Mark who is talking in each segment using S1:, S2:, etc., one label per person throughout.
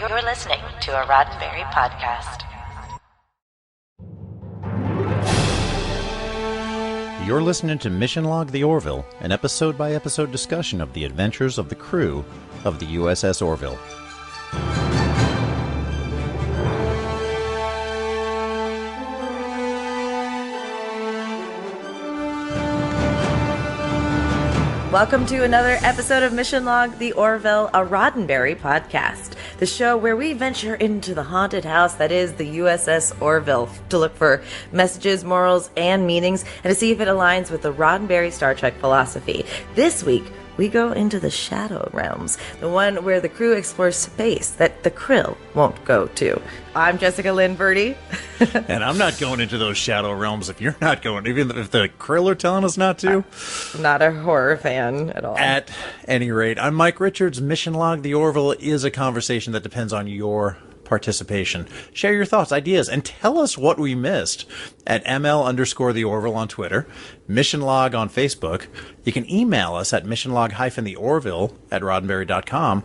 S1: You're listening to a Roddenberry podcast.
S2: You're listening to Mission Log the Orville, an episode-by-episode discussion of the adventures of the crew of the USS Orville.
S3: Welcome to another episode of Mission Log the Orville, a Roddenberry podcast, the show where we venture into the haunted house that is the USS Orville to look for messages, morals, and meanings, and to see if it aligns with the Roddenberry Star Trek philosophy. This week, we go into the Shadow Realms, the one where the crew explores space that the Krill won't go to. I'm Jessica Lynn Verdi.
S2: And I'm not going into those Shadow Realms if you're not going, even if the Krill are telling us not to.
S3: I'm not a horror fan at all.
S2: At any rate, I'm Mike Richards. Mission Log the Orville is a conversation that depends on your participation. Share your thoughts, ideas, and tell us what we missed at ML_the Orville on Twitter, Mission Log on Facebook. You can email us at missionlog-the-orville@roddenberry.com.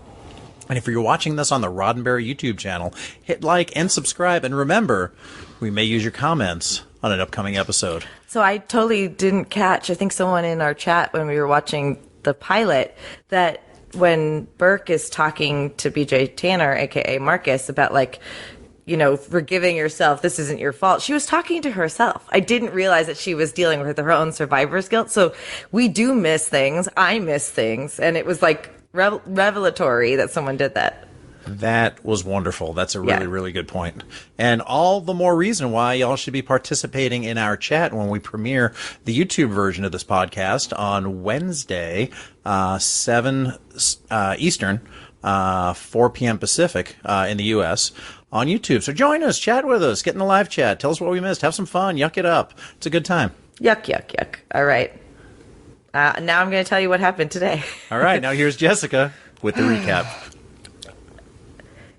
S2: And if you're watching this on the Roddenberry YouTube channel, hit like and subscribe. And remember, we may use your comments on an upcoming episode.
S3: So I totally didn't catch, I think someone in our chat when we were watching the pilot, that when Burke is talking to BJ Tanner, aka Marcus, about forgiving yourself, this isn't your fault, she was talking to herself. I didn't realize that she was dealing with her own survivor's guilt. So we do miss things. I miss things. And it was revelatory that someone did that.
S2: That was wonderful. That's a really good point. And all the more reason why y'all should be participating in our chat when we premiere the YouTube version of this podcast on Wednesday, 7 Eastern, 4 p.m. Pacific in the U.S. on YouTube. So join us, chat with us, get in the live chat, tell us what we missed, have some fun, yuck it up. It's a good time.
S3: Yuck. All right. Now I'm going to tell you what happened today.
S2: All right, now here's Jessica with the recap.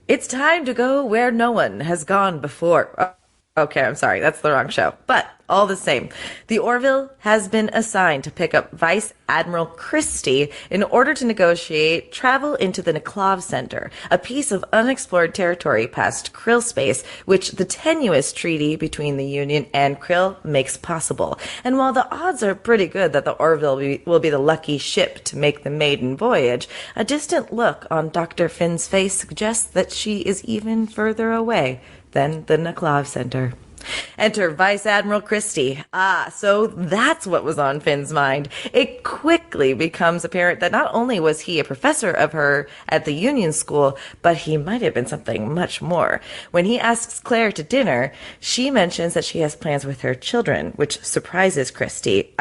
S3: It's time to go where no one has gone before. Okay, I'm sorry. That's the wrong show. But all the same, the Orville has been assigned to pick up Vice Admiral Christie in order to negotiate travel into the Kalarr Center, a piece of unexplored territory past Krill Space, which the tenuous treaty between the Union and Krill makes possible. And while the odds are pretty good that the Orville will be the lucky ship to make the maiden voyage, a distant look on Dr. Finn's face suggests that she is even further away than the Kalarr Center. Enter Vice Admiral Christie. So that's what was on Finn's mind. It quickly becomes apparent that not only was he a professor of her at the Union School, but he might have been something much more. When he asks Claire to dinner, she mentions that she has plans with her children, which surprises Christie.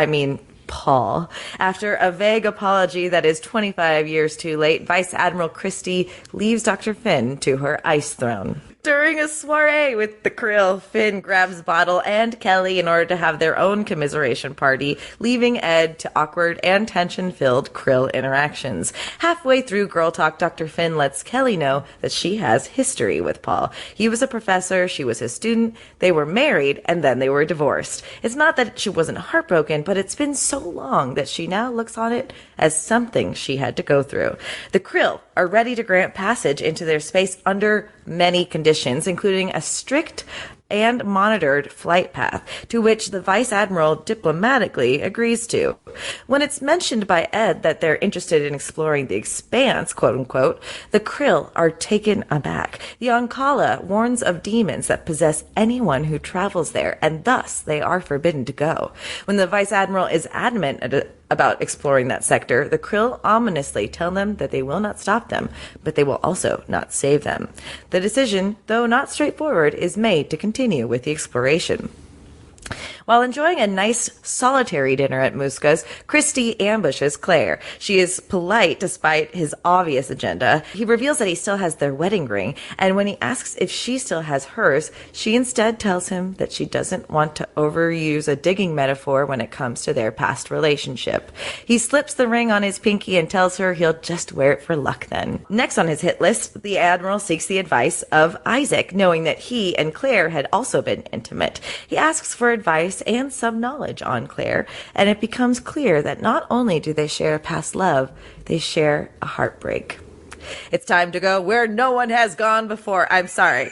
S3: Paul. After a vague apology that is 25 years too late, Vice Admiral Christie leaves Dr. Finn to her ice throne. During a soiree with the Krill, Finn grabs Bottle and Kelly in order to have their own commiseration party, leaving Ed to awkward and tension-filled Krill interactions. Halfway through Girl Talk, Dr. Finn lets Kelly know that she has history with Paul. He was a professor, she was his student, they were married, and then they were divorced. It's not that she wasn't heartbroken, but it's been so long that she now looks on it as something she had to go through. The Krill are ready to grant passage into their space under many conditions, including a strict and monitored flight path, to which the Vice Admiral diplomatically agrees to. When it's mentioned by Ed that they're interested in exploring the Expanse, quote-unquote, the Krill are taken aback. The Oncala warns of demons that possess anyone who travels there, and thus they are forbidden to go. When the Vice Admiral is adamant about exploring that sector, the Krill ominously tell them that they will not stop them, but they will also not save them. The decision, though not straightforward, is made to continue with the exploration. While enjoying a nice solitary dinner at Muska's, Christie ambushes Claire. She is polite despite his obvious agenda. He reveals that he still has their wedding ring, and when he asks if she still has hers, she instead tells him that she doesn't want to overuse a digging metaphor when it comes to their past relationship. He slips the ring on his pinky and tells her he'll just wear it for luck then. Next on his hit list, the Admiral seeks the advice of Isaac, knowing that he and Claire had also been intimate. He asks for advice and some knowledge on Claire, and it becomes clear that not only do they share past love, they share a heartbreak. It's time to go where no one has gone before. I'm sorry.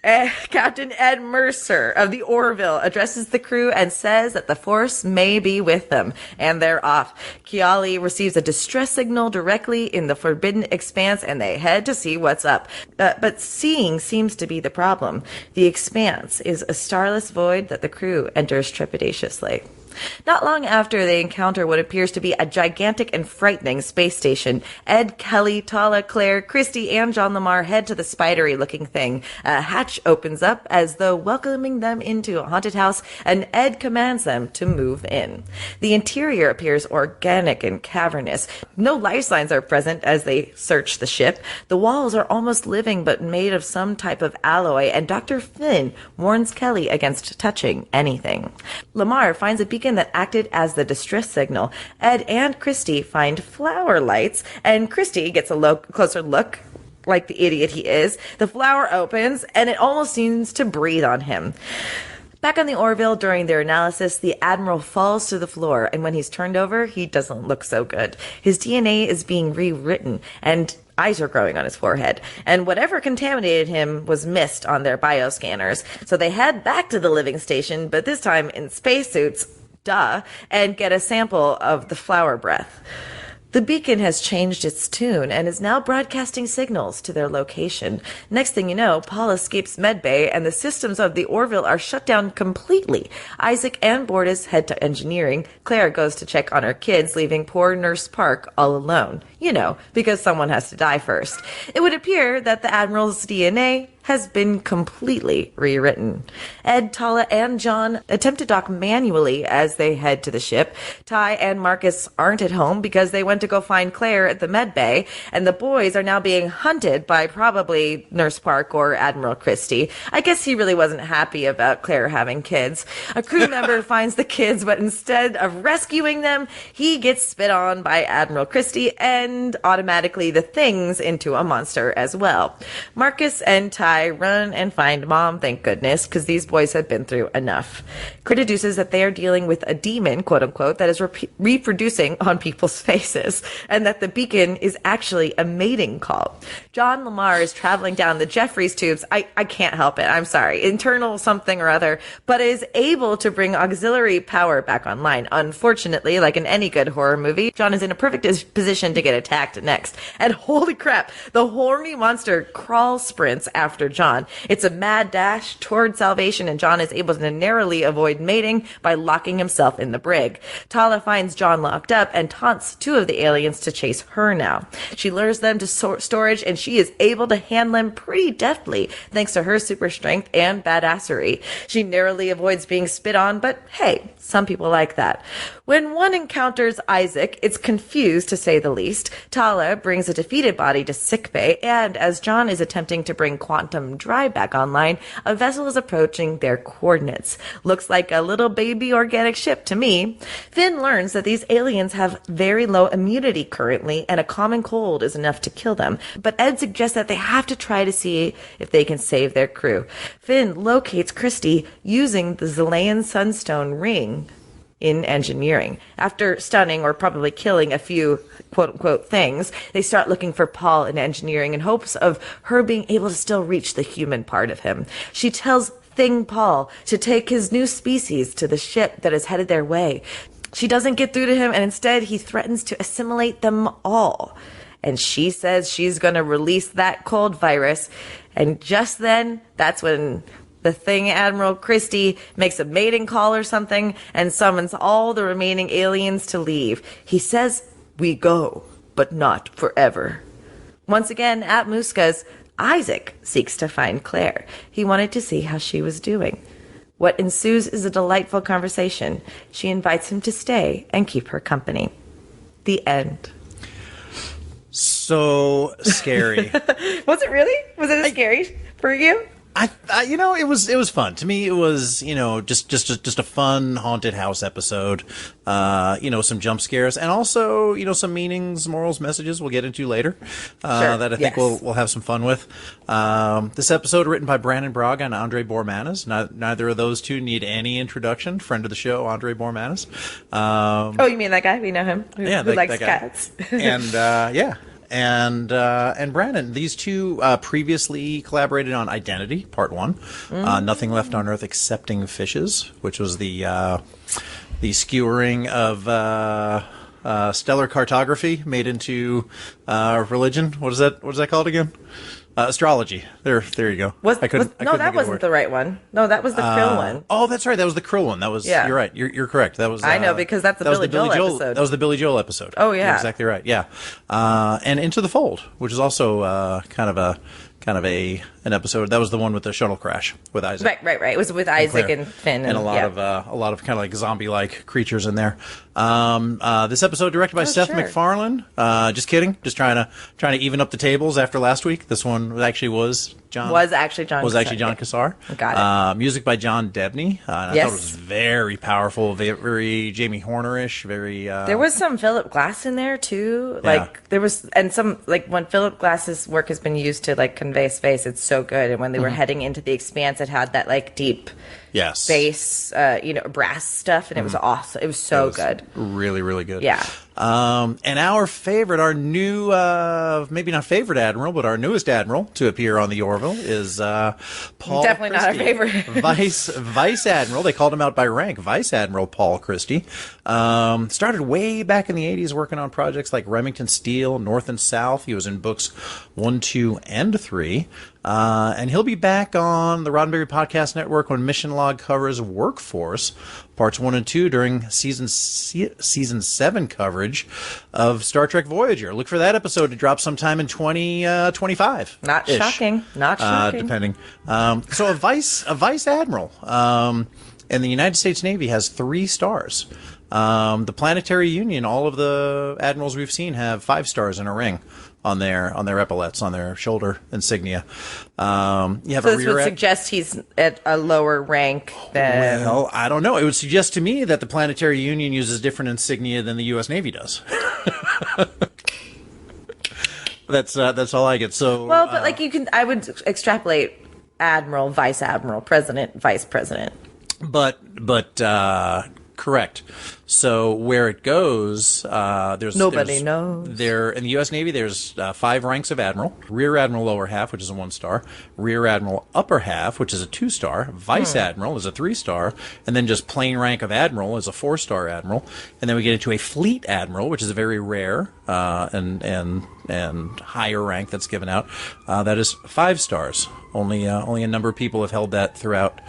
S3: Captain Ed Mercer of the Orville addresses the crew and says that the Force may be with them, and they're off. Kiali receives a distress signal directly in the Forbidden Expanse, and they head to see what's up. But seeing seems to be the problem. The Expanse is a starless void that the crew enters trepidatiously. Not long after they encounter what appears to be a gigantic and frightening space station, Ed, Kelly, Tala, Claire, Christy, and John Lamar head to the spidery-looking thing. A hatch opens up as though welcoming them into a haunted house, and Ed commands them to move in. The interior appears organic and cavernous. No life signs are present as they search the ship. The walls are almost living but made of some type of alloy, and Dr. Flynn warns Kelly against touching anything. Lamar finds a beacon that acted as the distress signal. Ed and Christy find flower lights, and Christy gets a closer look. Like the idiot he is, the flower opens, and it almost seems to breathe on him. Back on the Orville, during their analysis, the Admiral falls to the floor, and when he's turned over, he doesn't look so good. His DNA is being rewritten, and eyes are growing on his forehead, and whatever contaminated him was missed on their bioscanners. So they head back to the living station, but this time in spacesuits, and get a sample of the flower breath. The beacon has changed its tune and is now broadcasting signals to their location. Next thing you know, Paul escapes medbay and the systems of the Orville are shut down completely. Isaac and Bortus head to engineering. Claire goes to check on her kids, leaving poor Nurse Park all alone. You know, because someone has to die first. It would appear that the Admiral's DNA has been completely rewritten. Ed, Tala, and John attempt to dock manually as they head to the ship. Ty and Marcus aren't at home because they went to go find Claire at the med bay, and the boys are now being hunted by probably Nurse Park or Admiral Christie. I guess he really wasn't happy about Claire having kids. A crew member finds the kids, but instead of rescuing them, he gets spit on by Admiral Christie and automatically the things into a monster as well. Marcus and Ty run and find Mom, thank goodness, because these boys have been through enough. Crit deduces that they are dealing with a demon, quote unquote, that is reproducing on people's faces, and that the beacon is actually a mating call. John Lamar is traveling down the Jeffries tubes. I can't help it. I'm sorry. Internal something or other, but is able to bring auxiliary power back online. Unfortunately, like in any good horror movie, John is in a perfect position to get attacked next. And holy crap, the horny monster crawl sprints after John. It's a mad dash toward salvation, and John is able to narrowly avoid mating by locking himself in the brig. Tala finds John locked up and taunts two of the aliens to chase her now. She lures them to storage, and she is able to handle them pretty deftly thanks to her super strength and badassery. She narrowly avoids being spit on, but hey, some people like that. When one encounters Isaac, it's confused to say the least. Tala brings a defeated body to sickbay, and as John is attempting to bring Quantum Drive back online, a vessel is approaching their coordinates. Looks like a little baby organic ship to me. Finn learns that these aliens have very low immunity currently, and a common cold is enough to kill them. But Ed suggests that they have to try to see if they can save their crew. Finn locates Christie using the Zelayan Sunstone ring in engineering. After stunning or probably killing a few quote-unquote things, they start looking for Paul in engineering in hopes of her being able to still reach the human part of him. She tells Thing Paul to take his new species to the ship that is headed their way. She doesn't get through to him, and instead he threatens to assimilate them all. And she says she's going to release that cold virus. And just then, that's when the Thing Admiral Christie makes a mating call or something and summons all the remaining aliens to leave. He says, "We go, but not forever." Once again, at Muska's, Isaac seeks to find Claire. He wanted to see how she was doing. What ensues is a delightful conversation. She invites him to stay and keep her company. The end.
S2: So scary.
S3: Was it really? Was it scary for you?
S2: I it was fun. To me, it was, just a fun haunted house episode. Some jump scares and also, some meanings, morals, messages we'll get into later,
S3: Sure.
S2: that I think we'll have some fun with. This episode written by Brandon Braga and Andre Bormanis. Neither of those two need any introduction. Friend of the show, Andre Bormanis.
S3: Oh, you mean that guy? We know him. Who likes
S2: that guy.
S3: cats.
S2: And, yeah. and Brandon. These two previously collaborated on Identity, Part 1, Nothing Left on Earth Excepting Fishes, which was the skewering of stellar cartography made into religion. What is that called again? Astrology. There you go.
S3: That wasn't the right one. No, that was the Krill one.
S2: Oh, that's right. That was the Krill one. That was. Yeah. You're right. You're correct. That was.
S3: I know because that's the Billy Joel episode.
S2: That was the Billy Joel episode.
S3: Oh yeah.
S2: You're exactly right. Yeah. And Into the Fold, which is also kind of an episode. That was the one with the shuttle crash with Isaac.
S3: Right. It was with Isaac and Finn,
S2: and a lot of kind of like zombie-like creatures in there. This episode directed by Seth MacFarlane. Just kidding. Just trying to even up the tables after last week. This one actually was John Kassar.
S3: Got it.
S2: Music by John Debney. I thought it was very powerful, very Jamie Horner-ish. Very.
S3: There was some Philip Glass in there too. Like there was, and some like when Philip Glass's work has been used to like convey space, it's so good. And when they were heading into the Expanse, it had that like deep.
S2: Yes.
S3: Space, brass stuff, and it was awesome. It was so good.
S2: Really, really good.
S3: Yeah.
S2: And our favorite, our new, maybe not favorite admiral, but our newest admiral to appear on the Orville is Paul.
S3: Definitely
S2: Christie,
S3: not our favorite.
S2: Vice Admiral. They called him out by rank. Vice Admiral Paul Christie. Started way back in the 80s working on projects like Remington Steele, North and South. He was in books 1, 2, and 3. And he'll be back on the Roddenberry Podcast Network when Mission Log covers Workforce, parts 1 and 2 during season 7 coverage of Star Trek Voyager. Look for that episode to drop sometime in 2025.
S3: Not shocking.
S2: Depending. So a vice admiral in the United States Navy has 3 stars. The Planetary Union, all of the admirals we've seen have 5 stars in a ring on their epaulets, on their shoulder insignia. You have
S3: so this would suggest he's at a lower rank than...
S2: Well, I don't know. It would suggest to me that the Planetary Union uses different insignia than the U.S. Navy does. That's all I get. So
S3: well, but like I would extrapolate admiral, vice admiral, president, vice president.
S2: But correct. So where it goes,
S3: nobody knows.
S2: There in the U.S. Navy, there's 5 ranks of admiral: rear admiral lower half, which is a 1-star; rear admiral upper half, which is a 2-star; vice admiral is a 3-star, and then just plain rank of admiral is a 4-star admiral. And then we get into a fleet admiral, which is a very rare and higher rank that's given out. That is 5 stars. Only a number of people have held that throughout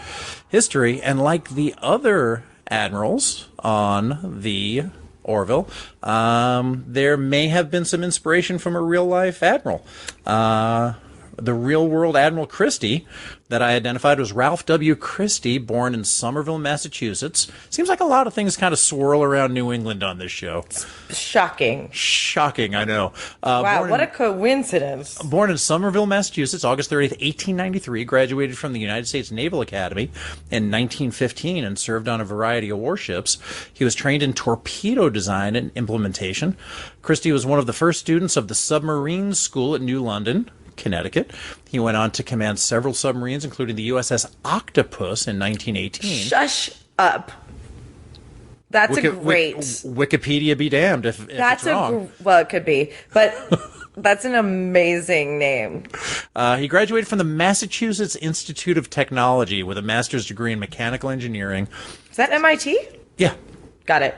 S2: history, and like the other admirals on the Orville, there may have been some inspiration from a real-life admiral. The real-world Admiral Christie that I identified was Ralph W. Christie, born in Somerville, Massachusetts. Seems like a lot of things kind of swirl around New England on this show.
S3: Shocking,
S2: I know.
S3: Wow, what a coincidence.
S2: Born in Somerville, Massachusetts, August 30th, 1893, graduated from the United States Naval Academy in 1915 and served on a variety of warships. He was trained in torpedo design and implementation. Christie was one of the first students of the submarine school at New London, Connecticut. He went on to command several submarines, including the USS Octopus in 1918.
S3: Shush up. That's a great...
S2: Wikipedia be damned if it's wrong.
S3: Well, it could be, but that's an amazing name.
S2: He graduated from the Massachusetts Institute of Technology with a master's degree in mechanical engineering.
S3: Is that MIT?
S2: Yeah.
S3: Got it.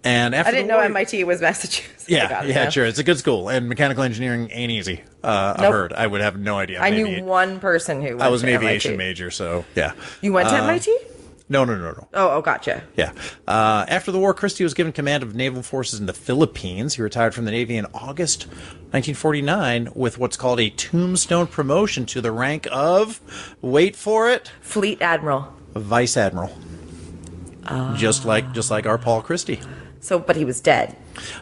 S2: And after
S3: I didn't know MIT was Massachusetts.
S2: Yeah, sure. It's a good school, and mechanical engineering ain't easy. I've heard. I would have no idea.
S3: I knew one person who went
S2: I was an
S3: to
S2: aviation
S3: MIT.
S2: major, so yeah.
S3: You went to MIT?
S2: No.
S3: Oh, gotcha.
S2: Yeah. After the war, Christie was given command of naval forces in the Philippines. He retired from the Navy in August 1949 with what's called a tombstone promotion to the rank of, wait for it,
S3: Fleet Admiral.
S2: Vice Admiral. Just like our Paul Christie.
S3: So, but he was dead.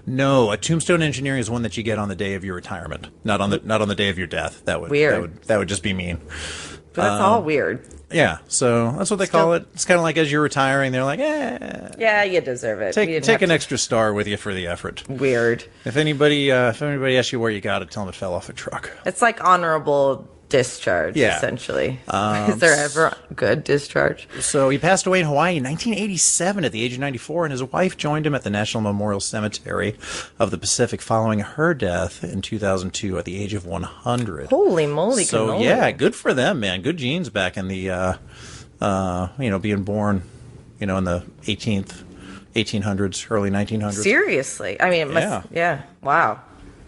S2: No, a tombstone engineering is one that you get on the day of your retirement, not on the day of your death. That would
S3: weird.
S2: That would just be mean.
S3: But that's all weird.
S2: Yeah, so that's what they call it. It's kind of like as you're retiring, they're like,
S3: yeah, you deserve it.
S2: Take an extra star with you for the effort.
S3: Weird.
S2: If anybody asks you where you got it, tell them it fell off a truck.
S3: It's like honorable discharge,
S2: Yeah.
S3: essentially. Is there ever a good discharge?
S2: So he passed away in Hawaii in 1987 at the age of 94, and his wife joined him at the National Memorial Cemetery of the Pacific following her death in 2002 at the age of 100.
S3: Holy moly!
S2: So
S3: cannoli.
S2: yeah, good for them, man. Good genes back in the, being born, in the 1800s, early 1900s.
S3: Seriously, I mean, it must. Yeah. Wow.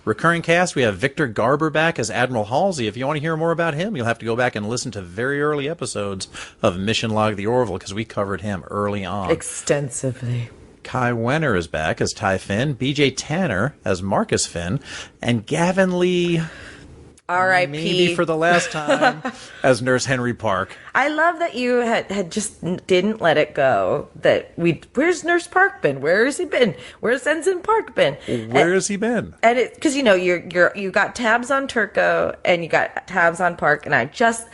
S2: Recurring cast, we have Victor Garber back as Admiral Halsey. If you want to hear more about him, you'll have to go back and listen to very early episodes of Mission Log the Orville, because we covered him early on.
S3: Extensively.
S2: Kai Wenner is back as Ty Finn, BJ Tanner as Marcus Finn, and Gavin Lee,
S3: R.I.P.
S2: maybe for the last time, as Nurse Henry Park.
S3: I love that you had just didn't let it go. Where's Nurse Park been? Where has he been? Where's Ensign Park been?
S2: Where has he been?
S3: And it, because you got tabs on Turco and you got tabs on Park, and I just.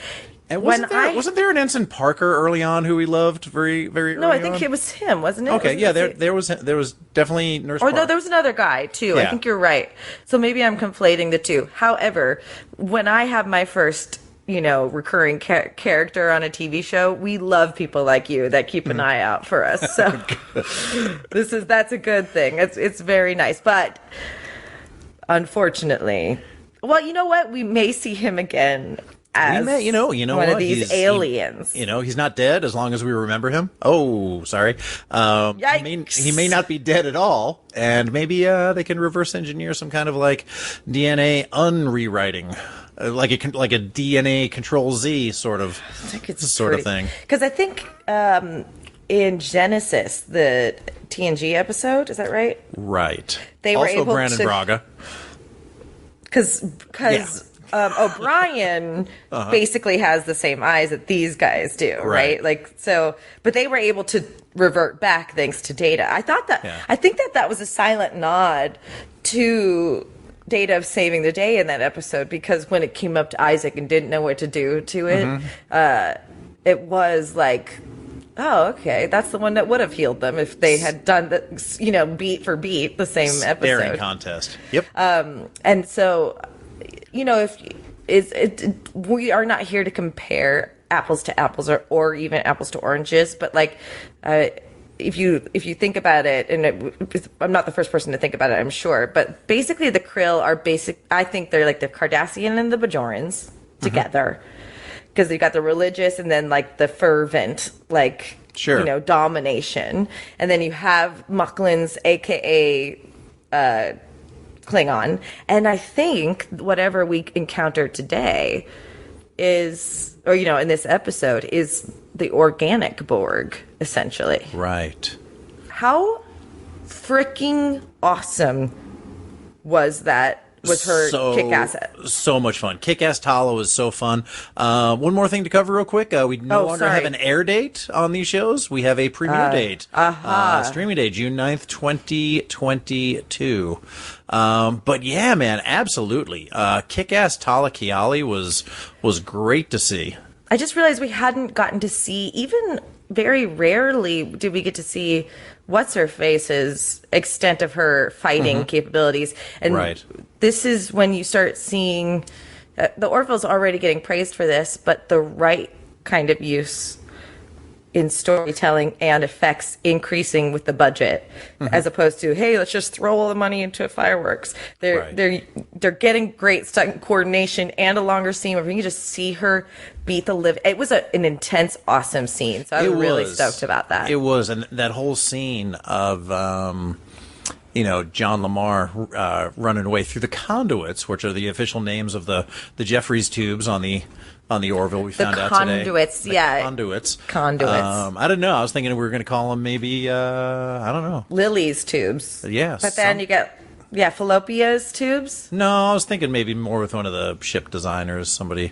S2: And wasn't there an Ensign Parker early on who we loved very, very early
S3: No, I think
S2: on?
S3: it was him, wasn't it?
S2: Okay,
S3: Wasn't
S2: yeah,
S3: it?
S2: there was definitely Nurse
S3: Or
S2: Park.
S3: no, there was another guy too.
S2: Yeah.
S3: I think you're right. So maybe I'm conflating the two. However, when I have my first, recurring character on a TV show, we love people like you that keep an eye out for us. So that's a good thing. It's very nice. But unfortunately, well, you know what? We may see him again. As
S2: one
S3: of these aliens.
S2: He's not dead as long as we remember him. Oh, sorry.
S3: Yikes.
S2: He may not be dead at all, and maybe they can reverse engineer some kind of like DNA unrewriting, like a DNA Control Z sort of of thing.
S3: Because I think in Genesis, the TNG episode, is that right?
S2: Right.
S3: They were
S2: also
S3: able
S2: Brandon
S3: to
S2: Braga.
S3: Because O'Brien basically has the same eyes that these guys do, right? But they were able to revert back thanks to Data. I think that was a silent nod to Data of saving the day in that episode, because when it came up to Isaac and didn't know what to do to it, it was like, oh, okay, that's the one that would have healed them if they had done the, beat for beat the same episode.
S2: Staring contest. Yep.
S3: And so, we are not here to compare apples to apples or even apples to oranges, but if you think about it, and I'm not the first person to think about it, I'm sure, but basically the Krill are I think they're like the Cardassian and the Bajorans together, because you got the religious and then like the fervent,
S2: sure,
S3: domination, and then you have Mucklins, aka Klingon, and I think whatever we encounter today is, in this episode, is the organic Borg, essentially.
S2: Right.
S3: How freaking awesome was that? Was her kick-ass?
S2: So much fun. Kick-ass Tala was so fun. One more thing to cover real quick. We no longer have an air date on these shows. We have a premiere date. Streaming date, June 9th, 2022. But yeah, man, absolutely. Kick-ass Tala Kiali was great to see.
S3: I just realized we hadn't gotten to see, even very rarely did we get to see what's-her-face's extent of her fighting capabilities. And this is when you start seeing the Orville's already getting praised for this, but the right kind of use in storytelling and effects increasing with the budget, as opposed to, hey, let's just throw all the money into fireworks. They're getting great stunt coordination and a longer scene where you can just see her beat the living. It was an intense, awesome scene. So I was really stoked about that.
S2: It was, and that whole scene of John Lamar running away through the conduits, which are the official names of the Jeffries tubes on the Orville, we found out today.
S3: Conduits. Conduits.
S2: I don't know. I was thinking we were going to call them maybe, I don't know.
S3: Lily's tubes.
S2: Yes.
S3: But then you get, Fallopia's tubes.
S2: No, I was thinking maybe more with one of the ship designers, somebody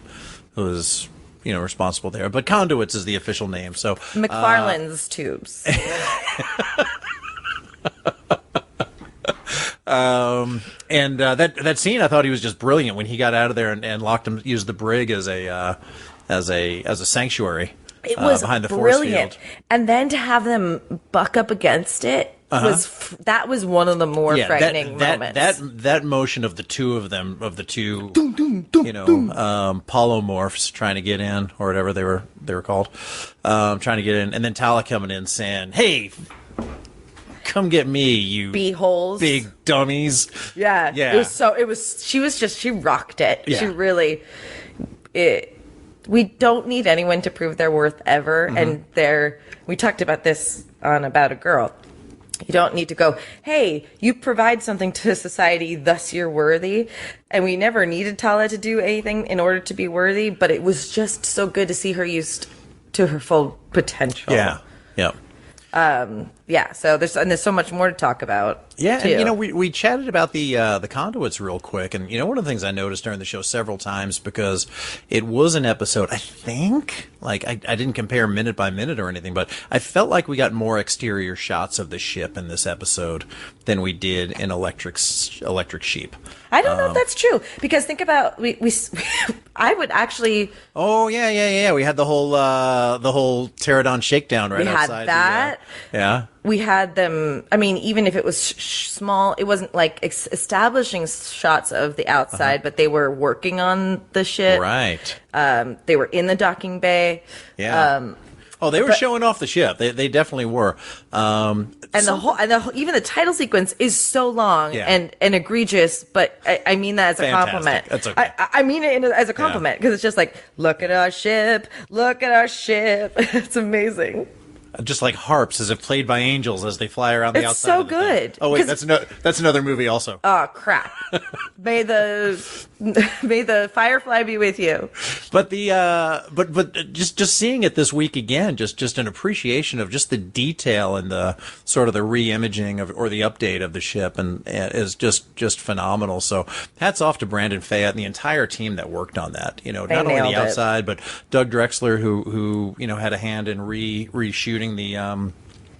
S2: who was, responsible there. But conduits is the official name. So
S3: MacFarlane's tubes.
S2: And that scene, I thought he was just brilliant when he got out of there and used the brig as a sanctuary.
S3: It was
S2: behind the
S3: brilliant.
S2: force field.
S3: And then to have them buck up against it that was one of the more frightening moments.
S2: That motion of the two of them, polymorphs trying to get in, or whatever they were called, trying to get in, and then Tala coming in saying, "Hey, come get me, you
S3: beeholes,
S2: big dummies."
S3: Yeah. She rocked it.
S2: Yeah.
S3: She really. We don't need anyone to prove their worth ever, and we talked about this on About a Girl. You don't need to go, hey, you provide something to society, thus you're worthy. And we never needed Tala to do anything in order to be worthy, but it was just so good to see her used to her full potential.
S2: Yeah. Yep.
S3: So there's so much more to talk about.
S2: Yeah,
S3: too.
S2: and we chatted about the conduits real quick, and one of the things I noticed during the show several times, because it was an episode, I think, like I didn't compare minute by minute or anything, but I felt like we got more exterior shots of the ship in this episode than we did in Electric Sheep.
S3: I don't know if that's true, because think about I would actually.
S2: Oh yeah. We had the whole pterodon shakedown right outside.
S3: We had that.
S2: Yeah.
S3: We had them. I mean, even if it was small, it wasn't like establishing shots of the outside, but they were working on the ship.
S2: Right.
S3: They were in the docking bay.
S2: Yeah. They were showing off the ship. They definitely were.
S3: Even the title sequence is so long and egregious, but I mean that as a compliment.
S2: That's okay.
S3: I mean it as a compliment, because it's just like, look at our ship. It's amazing.
S2: Just like harps, as if played by angels as they fly around the outside.
S3: It's so
S2: of the
S3: good.
S2: Thing. Oh wait, that's another movie also.
S3: Oh crap! May the Firefly be with you.
S2: But just seeing it this week again, just an appreciation of just the detail and the sort of the re-imaging or the update of the ship, and is just phenomenal. So hats off to Brandon Fayette and the entire team that worked on that. Not only the outside, but Doug Drexler, who had a hand in reshooting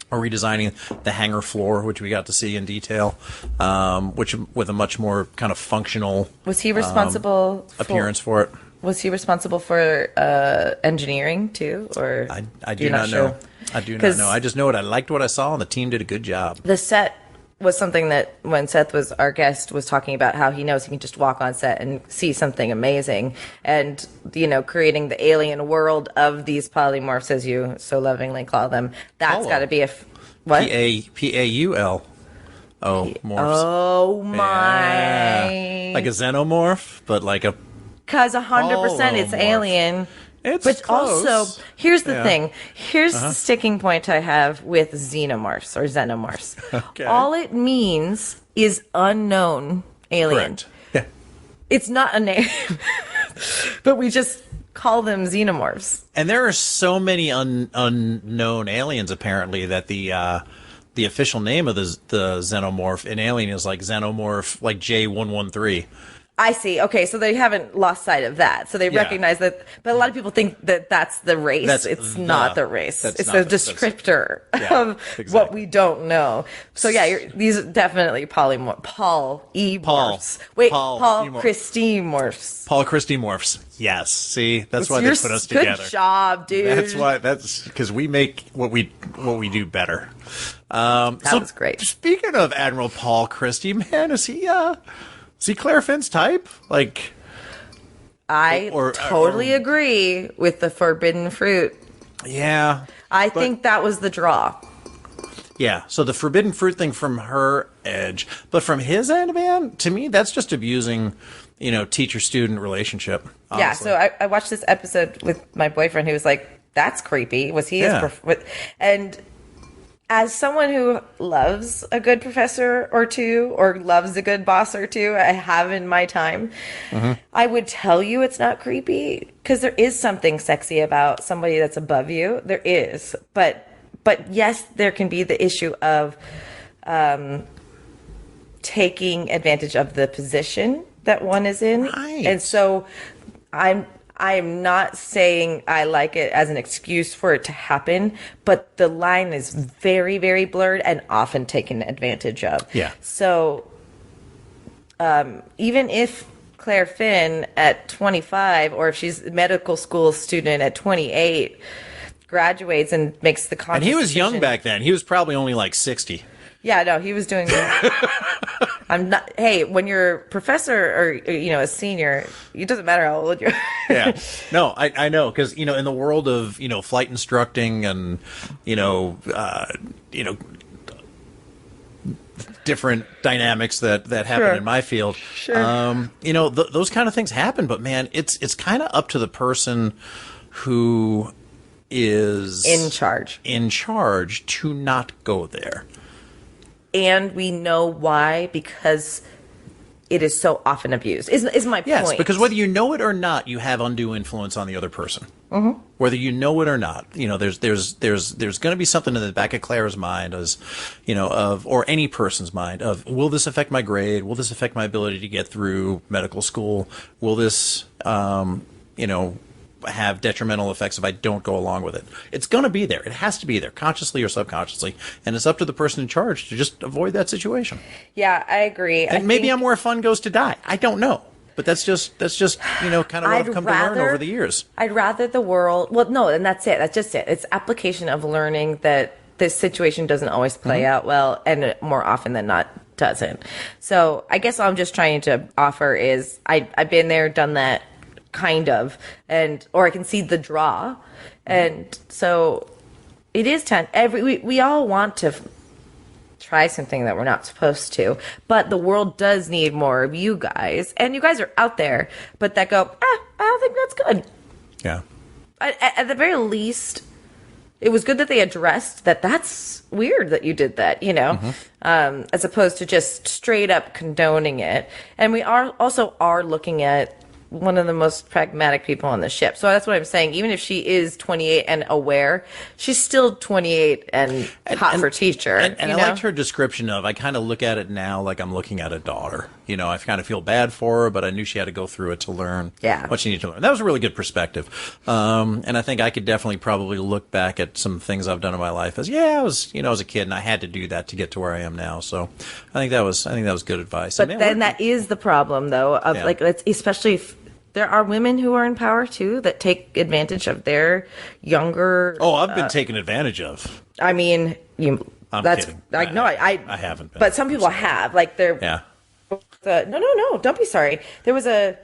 S2: or redesigning the hangar floor, which we got to see in detail, which with a much more kind of functional.
S3: Was he responsible
S2: appearance for it?
S3: Was he responsible for engineering too, or
S2: I do not know. I do not know. I just know I liked what I saw, and the team did a good job.
S3: The set was something that when Seth was our guest was talking about how he knows he can just walk on set and see something amazing, and creating the alien world of these polymorphs, as you so lovingly call them. That's got to be what?
S2: Paul. Oh, morphs.
S3: Oh my!
S2: Yeah. Like a xenomorph, but like a.
S3: Because 100% it's alien.
S2: But close.
S3: Also, here's the thing. Here's the sticking point I have with xenomorphs or xenomorphs.
S2: Okay.
S3: All it means is unknown alien.
S2: Correct. Yeah.
S3: It's not a name, but we just call them xenomorphs.
S2: And there are so many unknown aliens, apparently, that the official name of the xenomorph in Alien is like xenomorph, like J113.
S3: I see. Okay, so they haven't lost sight of that. So they recognize that. But a lot of people think that that's the race. It's not the race. It's a descriptor of what we don't know. So these are definitely polymorphs. Paul Christie morphs.
S2: Paul Christie morphs. Yes. See, that's why they put us together.
S3: Good job, dude.
S2: That's because we make what we do better.
S3: That was great.
S2: Speaking of Admiral Paul Christie, man, is he Claire Finn's type? Like,
S3: I totally agree with the forbidden fruit.
S2: Yeah.
S3: I think that was the draw.
S2: Yeah, so the forbidden fruit thing from her edge. But from his end, man, to me, that's just abusing, teacher-student relationship. Honestly.
S3: Yeah, so I watched this episode with my boyfriend who was like, that's creepy. Was he? And as someone who loves a good professor or two, or loves a good boss or two, I have in my time, I would tell you it's not creepy, because there is something sexy about somebody that's above you. There is. But yes, there can be the issue of taking advantage of the position that one is in.
S2: Right.
S3: And so I'm not saying I like it as an excuse for it to happen, but the line is very, very blurred and often taken advantage of.
S2: Yeah.
S3: So even if Claire Finn at 25, or if she's a medical school student at 28, graduates and makes the conscious
S2: And he was young
S3: decision.
S2: back then. He was probably only like 60.
S3: Yeah, no, he was doing I'm not. Hey, when you're a professor or a senior, it doesn't matter how old you are.
S2: Yeah, no, I know, because in the world of flight instructing and different dynamics that happen in my field.
S3: Sure.
S2: Those kind of things happen, but man, it's kind of up to the person who is
S3: in charge
S2: to not go there.
S3: And we know why, because it is so often abused. Is my point?
S2: Yes, because whether you know it or not, you have undue influence on the other person. Mm-hmm. Whether you know it or not, there's going to be something in the back of Claire's mind, or any person's mind of, will this affect my grade? Will this affect my ability to get through medical school? Will this, have detrimental effects if I don't go along with it? It's going to be there. It has to be there, consciously or subconsciously, and it's up to the person in charge to just avoid that situation.
S3: Yeah, I agree.
S2: And maybe I'm where fun goes to die. I don't know. But that's just kind of what I've come to learn over the years.
S3: I'd rather the world. Well, no, and that's it. That's just it. It's application of learning that this situation doesn't always play out well, and more often than not doesn't. So I guess all I'm just trying to offer is I've been there, done that, kind of, or I can see the draw, and so it is we all want to try something that we're not supposed to, but the world does need more of you guys, and you guys are out there, but that go, I don't think that's good.
S2: Yeah.
S3: At the very least, it was good that they addressed that's weird that you did that, as opposed to just straight up condoning it. And we are looking at one of the most pragmatic people on the ship. So that's what I'm saying. Even if she is 28 and aware, she's still 28 and hot for teacher.
S2: And I liked her description of, I kind of look at it now like I'm looking at a daughter. I kind of feel bad for her, but I knew she had to go through it to learn what she needed to learn. That was a really good perspective. And I think I could definitely probably look back at some things I've done in my life as, I was a kid and I had to do that to get to where I am now. So I think that was good advice.
S3: But then that is the problem, though, of especially if there are women who are in power too that take advantage of their younger.
S2: Oh, I've been taken advantage of.
S3: I mean,
S2: I'm kidding.
S3: I
S2: haven't been.
S3: But some people have.
S2: Yeah.
S3: No, don't be sorry. There was a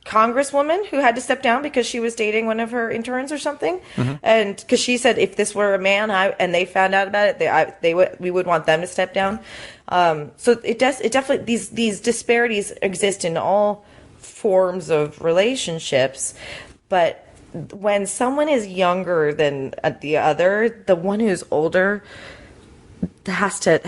S3: congresswoman who had to step down because she was dating one of her interns or something, and because she said if this were a man and they found out about it, we would want them to step down. So it definitely these disparities exist in all forms of relationships, but when someone is younger than the other, the one who's older has to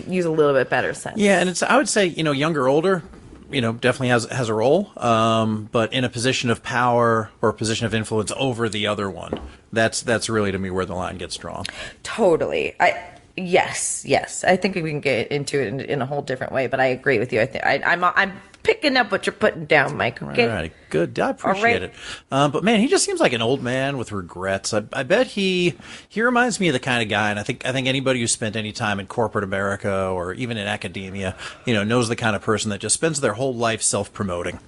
S3: use a little bit better sense.
S2: Yeah, and I would say younger, older, definitely has a role, but in a position of power or a position of influence over the other one, that's really to me where the line gets drawn.
S3: Totally. Yes. I think we can get into it in a whole different way, but I agree with you. I think I'm picking up what you're putting down, Mike. Okay?
S2: All right, good. I appreciate it. But man, he just seems like an old man with regrets. I bet he reminds me of the kind of guy, and I think anybody who spent any time in corporate America or even in academia, knows the kind of person that just spends their whole life self-promoting.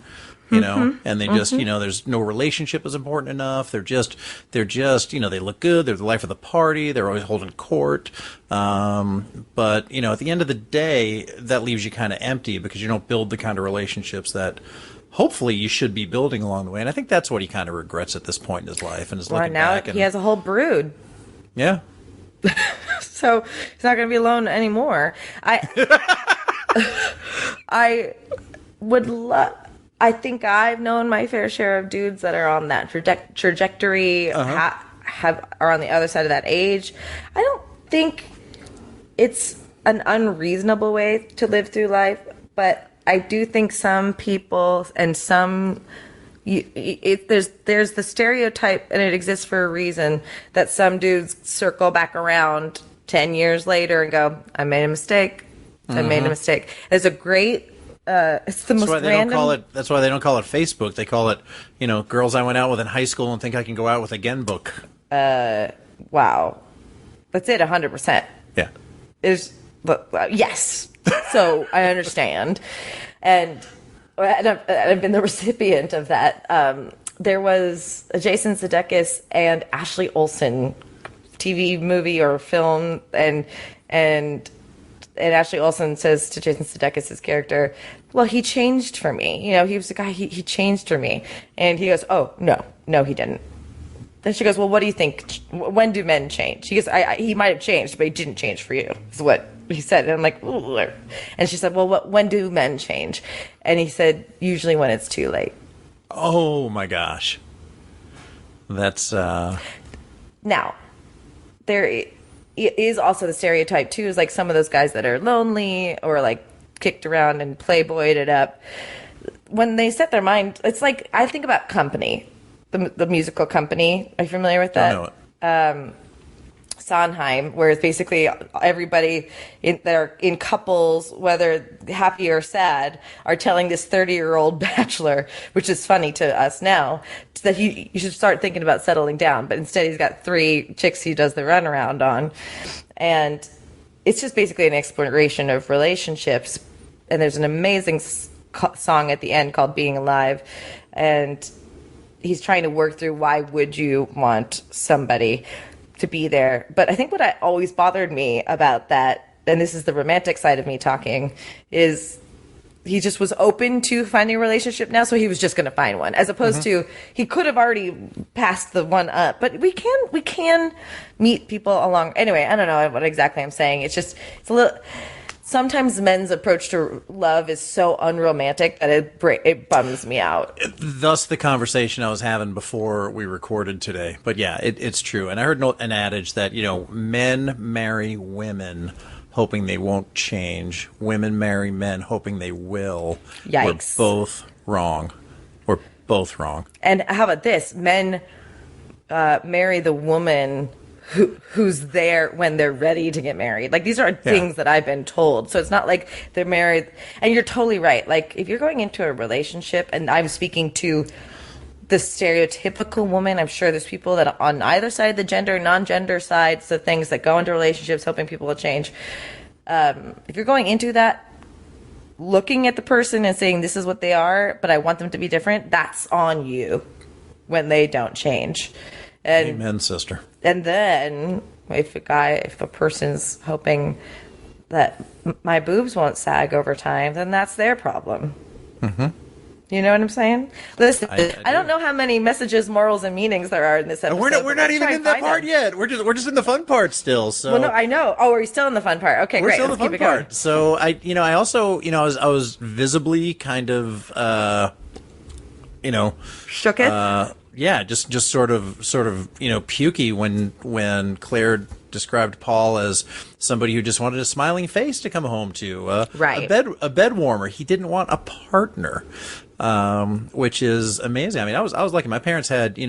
S2: And they just, there's no relationship is important enough. They're just, they look good. They're the life of the party. They're always holding court. But, at the end of the day, that leaves you kind of empty because you don't build the kind of relationships that hopefully you should be building along the way. And I think that's what he kind of regrets at this point in his life and is looking back.
S3: He has a whole brood.
S2: Yeah.
S3: So he's not going to be alone anymore. I would love... I think I've known my fair share of dudes that are on that trajectory, are on the other side of that age. I don't think it's an unreasonable way to live through life, but I do think some people and there's the stereotype, and it exists for a reason, that some dudes circle back around 10 years later and go, I made a mistake. There's a great... it's the most random.
S2: That's why they don't call it Facebook. They call it, girls I went out with in high school and think I can go out with again book.
S3: Wow. That's it, 100%.
S2: Yeah.
S3: Yes. So I understand. And I've been the recipient of that. There was a Jason Sudeikis and Ashley Olsen TV movie or film, and And Ashley Olsen says to Jason Sudeikis' character, well, he changed for me. You know, he was the guy, he changed for me. And he goes, oh, no, he didn't. Then she goes, well, what do you think? When do men change? He goes, he might have changed, but he didn't change for you, is what he said. And I'm like, ooh. And she said, well, when do men change? And he said, usually when it's too late.
S2: Oh, my gosh. That's...
S3: Now, there is also the stereotype, too, is like some of those guys that are lonely or like kicked around and playboyed it up. When they set their mind, it's like, I think about Company. The musical Company. Are you familiar with that?
S2: I know it.
S3: Sondheim, where it's basically everybody that are in couples, whether happy or sad, are telling this 30-year-old bachelor, which is funny to us now, that you should start thinking about settling down. But instead, he's got 3 chicks he does the runaround on. And it's just basically an exploration of relationships. And there's an amazing song at the end called Being Alive. And he's trying to work through why would you want somebody to be there. But I think what always bothered me about that, and this is the romantic side of me talking, is he just was open to finding a relationship now, so he was just going to find one, as opposed to he could have already passed the one up. But we can meet people along. Anyway, I don't know what exactly I'm saying. It's a little. Sometimes men's approach to love is so unromantic that it bums me out.
S2: Thus the conversation I was having before we recorded today. But yeah, it's true. And I heard an adage that, men marry women hoping they won't change. Women marry men hoping they will.
S3: Yikes.
S2: We're both wrong. We're both wrong.
S3: And how about this? Men marry the woman who's there when they're ready to get married. Like, these are things that I've been told. So it's not like they're married. And you're totally right. Like, if you're going into a relationship, and I'm speaking to the stereotypical woman, I'm sure there's people that on either side of the gender, non-gender sides of things that go into relationships hoping people will change. If you're going into that looking at the person and saying this is what they are, but I want them to be different, that's on you when they don't change. And,
S2: amen, sister.
S3: And then if a person's hoping that my boobs won't sag over time, then that's their problem. Mm-hmm. You know what I'm saying? Listen, I don't know how many messages, morals, and meanings there are in this episode.
S2: We're not even in that part yet. We're just in the fun part still. So.
S3: Well, no, I know. Oh, are you still in the fun part? Okay,
S2: we're
S3: great.
S2: Still in the fun part. So I also, I was visibly kind of,
S3: shook it.
S2: Yeah, just sort of, pukey when Claire described Paul as somebody who just wanted a smiling face to come home to,
S3: right?
S2: A bed warmer. He didn't want a partner, which is amazing. I mean, I was lucky. My parents had,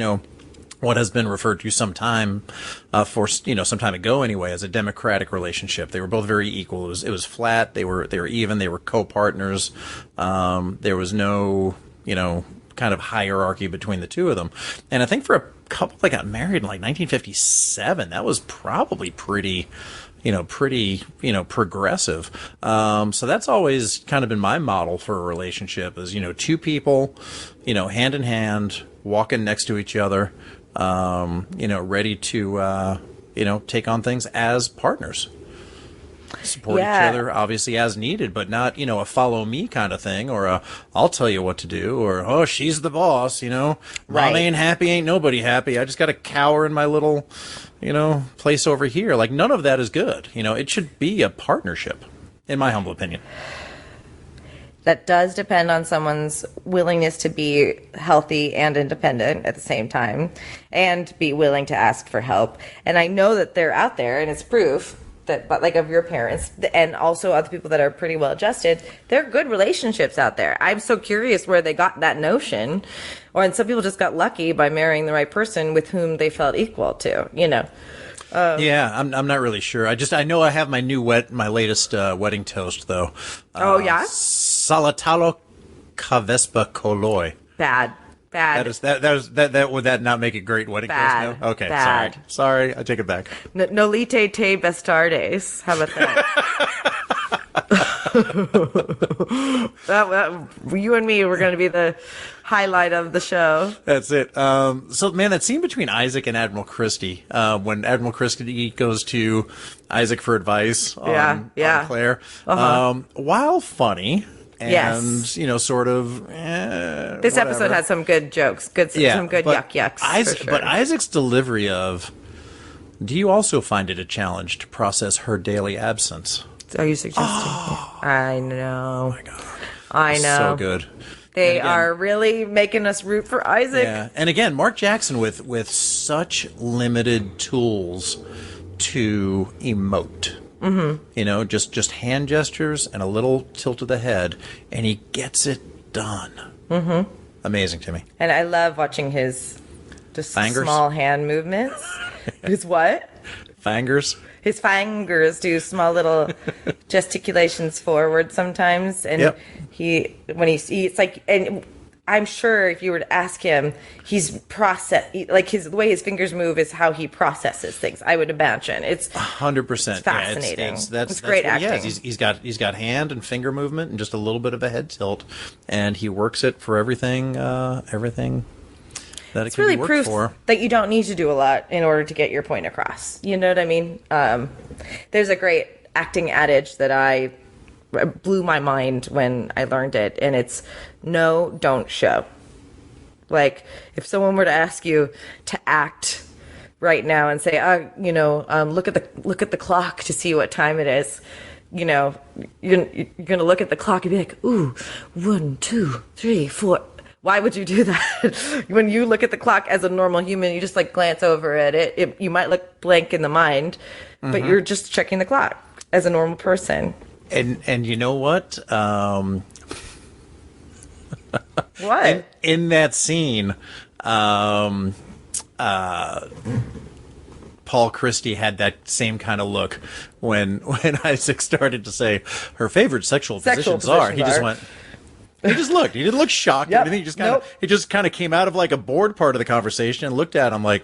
S2: what has been referred to some time ago anyway as a democratic relationship. They were both very equal. It was flat. They were even. They were co-partners. There was no, kind of hierarchy between the two of them. And I think for a couple that got married in like 1957, that was probably pretty progressive. So that's always kind of been my model for a relationship is, two people, hand in hand, walking next to each other, ready to, take on things as partners. Support each other, obviously, as needed, but not, a follow me kind of thing, or a I'll tell you what to do, or, oh, she's the boss, Mom ain't happy, ain't nobody happy. I just got to cower in my little, place over here. Like, none of that is good. It should be a partnership, in my humble opinion.
S3: That does depend on someone's willingness to be healthy and independent at the same time, and be willing to ask for help. And I know that they're out there, and it's proof that, but like of your parents and also other people that are pretty well adjusted, there are good relationships out there. I'm so curious where they got that notion, and some people just got lucky by marrying the right person with whom they felt equal to,
S2: Yeah, I'm not really sure. I know I have my latest wedding toast though.
S3: Oh yeah,
S2: Salatalo Kavespa Koloi.
S3: Bad.
S2: That would that not make a great wedding toast now? Okay,
S3: bad.
S2: Sorry, I take it back.
S3: Nolite te bastardes. How about that? You and me were going to be the highlight of the show.
S2: That's it. So, man, that scene between Isaac and Admiral Christie, when Admiral Christie goes to Isaac for advice on Claire, while funny and, sort of,
S3: this episode had some good jokes, some good yucks.
S2: But Isaac's delivery of, do you also find it a challenge to process her daily absence?
S3: Are you suggesting? I know.
S2: Oh, my God.
S3: I know.
S2: So good.
S3: They are really making us root for Isaac.
S2: Yeah. And again, Mark Jackson with such limited tools to emote. Mm-hmm. Just hand gestures and a little tilt of the head, and he gets it done. Mm-hmm. Amazing to me.
S3: And I love watching his just
S2: fingers?
S3: Small hand movements. His what?
S2: Fingers.
S3: His fingers do small little gesticulations forward sometimes, and it's like, and I'm sure if you were to ask him, he's the way his fingers move is how he processes things. I would imagine it's
S2: 100%.
S3: fascinating.
S2: That's
S3: great
S2: what
S3: acting.
S2: He's got hand and finger movement and just a little bit of a head tilt, and he works it for everything. That
S3: it's really proof
S2: for.
S3: that you don't need to do a lot in order to get your point across. You know what I mean? There's a great acting adage that blew my mind when I learned it, and it's no, don't show. Like, if someone were to ask you to act right now and say, look at the clock to see what time it is, you're gonna look at the clock and be like, ooh, 1, 2, 3, 4. Why would you do that? When you look at the clock as a normal human, you just glance over at it. You might look blank in the mind, but you're just checking the clock as a normal person.
S2: And you know what?
S3: What?
S2: In that scene, Paul Christie had that same kind of look when Isaac started to say her favorite sexual positions are. He just went. He just looked. He didn't look shocked or anything. He just kind of came out of a bored part of the conversation and looked at him like,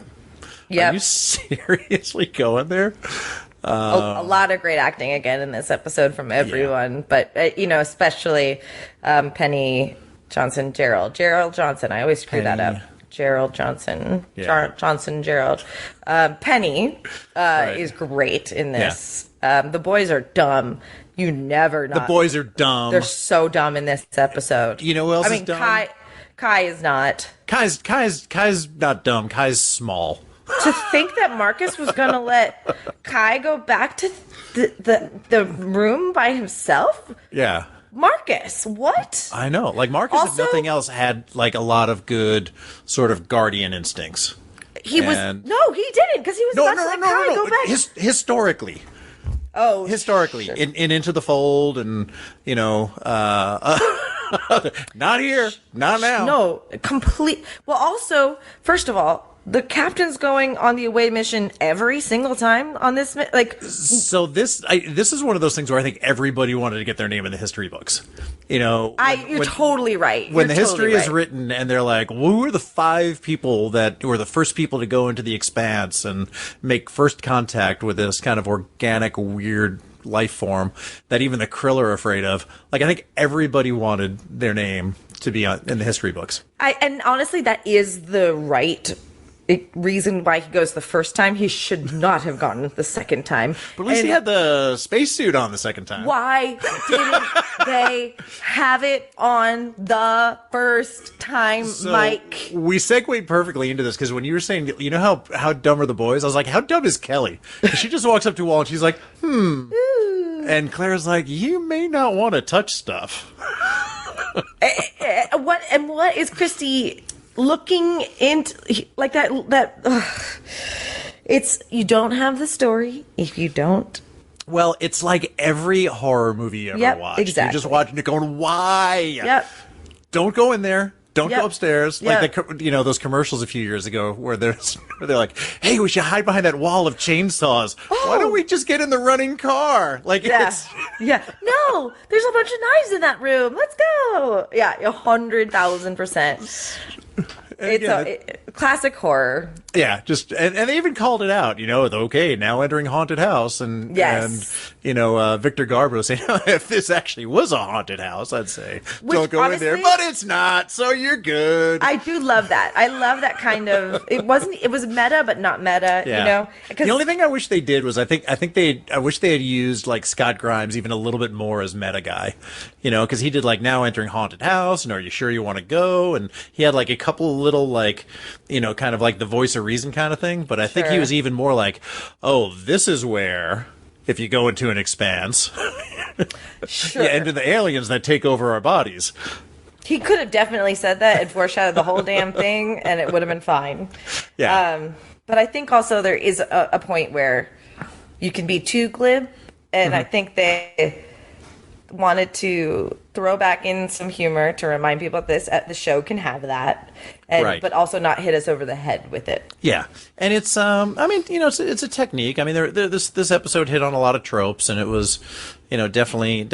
S2: "Are you seriously going there?"
S3: A lot of great acting again in this episode from everyone, but especially Penny Johnson, Gerald Johnson. I always screw that up. Gerald Johnson, Johnson Gerald. Penny is great in this. The boys are dumb. You never know.
S2: The boys are dumb.
S3: They're so dumb in this episode.
S2: You know who else is dumb?
S3: Kai is not.
S2: Kai's not dumb. Kai's small.
S3: To think that Marcus was going to let Kai go back to the room by himself?
S2: Yeah.
S3: Marcus, what?
S2: I know. Marcus,
S3: also,
S2: if nothing else, had a lot of good sort of guardian instincts.
S3: He didn't, because he was about to let Kai go back.
S2: Historically.
S3: Oh,
S2: historically,
S3: sure.
S2: in Into the Fold, and not here, not now.
S3: No, complete. Well, also, first of all, the captain's going on the away mission every single time on this.
S2: So this is one of those things where I think everybody wanted to get their name in the history books. You're
S3: totally right.
S2: When the history is written, and they're like, well, who are the 5 people that were the first people to go into the Expanse and make first contact with this kind of organic, weird life form that even the Krill are afraid of? I think everybody wanted their name to be in the history books.
S3: And honestly, that is the right reason why he goes the first time. He should not have gone the second time.
S2: But at least he had the spacesuit on the second time.
S3: Why didn't they have it on the first time, Mike?
S2: We segued perfectly into this because when you were saying, how dumb are the boys? I was like, how dumb is Kelly? She just walks up to a wall and she's like,
S3: Ooh.
S2: And Claire's like, you may not want to touch stuff.
S3: What is Christy looking into it's, you don't have the story if you don't.
S2: Well, it's like every horror movie you ever watched.
S3: Exactly.
S2: You're just watching it going, why?
S3: Yep.
S2: Don't go in there. Don't go upstairs.
S3: Yep.
S2: Those commercials a few years ago where they're like, hey, we should hide behind that wall of chainsaws. Oh. Why don't we just get in the running car? It's...
S3: Yeah. No, there's a bunch of knives in that room. Let's go. Yeah, 100,000%. classic horror.
S2: Yeah, just and they even called it out. Okay, now entering haunted house, and
S3: yes.
S2: and Victor Garbo saying, if this actually was a haunted house, I'd say don't go in there, but it's not, so you're good.
S3: I do love that. I love that kind of. It was meta, but not meta.
S2: Yeah. The only thing I wish they did was I wish they had used like Scott Grimes even a little bit more as meta guy, because he did like now entering haunted house, and are you sure you want to go? And he had like a couple little like, kind of like the voice of reason kind of thing. But I think he was even more like, oh, this is where if you go into an expanse,
S3: sure.
S2: you enter the aliens that take over our bodies.
S3: He could have definitely said that and foreshadowed the whole damn thing, and it would have been fine.
S2: Yeah.
S3: But I think also there is a point where you can be too glib, and I think they wanted to throw back in some humor to remind people that the show can have that, but also not hit us over the head with it.
S2: Yeah, and it's it's a technique. I mean, this episode hit on a lot of tropes, and it was definitely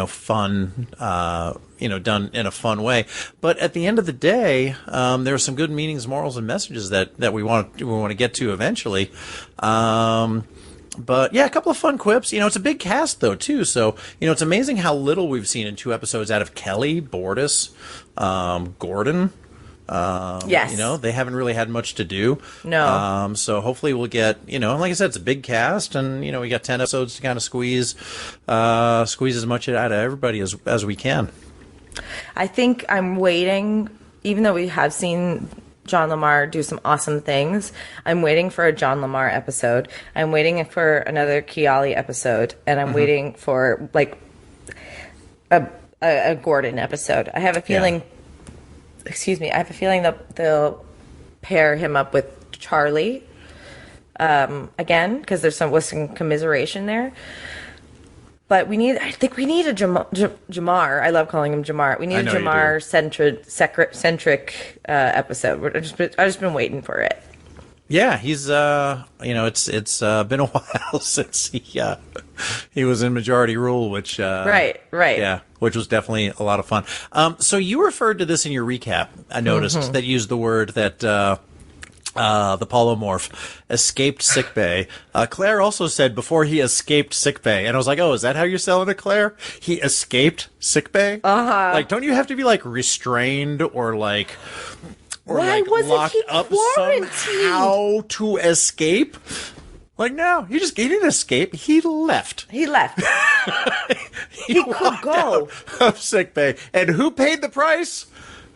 S2: fun, done in a fun way. But at the end of the day, there are some good meanings, morals, and messages that we want to get to eventually. But yeah, a couple of fun quips. It's a big cast though too, so it's amazing how little we've seen in 2 episodes out of Kelly, Bortus, Gordon.
S3: Yes.
S2: They haven't really had much to do.
S3: No.
S2: So hopefully we'll get, like I said, it's a big cast, and we got 10 episodes to kind of squeeze as much out of everybody as we can.
S3: I think I'm waiting, even though we have seen John Lamar do some awesome things. I'm waiting for a John Lamar episode. I'm waiting for another Kiali episode, and I'm waiting for like a Gordon episode. I have a feeling. Yeah. Excuse me. I have a feeling that they'll pair him up with Charlie again, because there's some commiseration there. But I think we need a Jamar. I love calling him Jamar. We need a Jamar-centric episode. I've just been waiting for it.
S2: Yeah, he's it's been a while since he was in Majority Rule, which
S3: right,
S2: yeah, which was definitely a lot of fun. So you referred to this in your recap. I noticed that you used the word that the polymorph escaped sickbay. Claire also said before he escaped sickbay, and I was like, oh, is that how you're selling it, Claire? He escaped sickbay? Like, don't you have to be like restrained or like? Or
S3: why
S2: like
S3: wasn't
S2: locked
S3: he
S2: up
S3: quarantined?
S2: Somehow to escape? Like, no, he didn't escape. He left.
S3: He left. he could go.
S2: Out of sickbay. And who paid the price?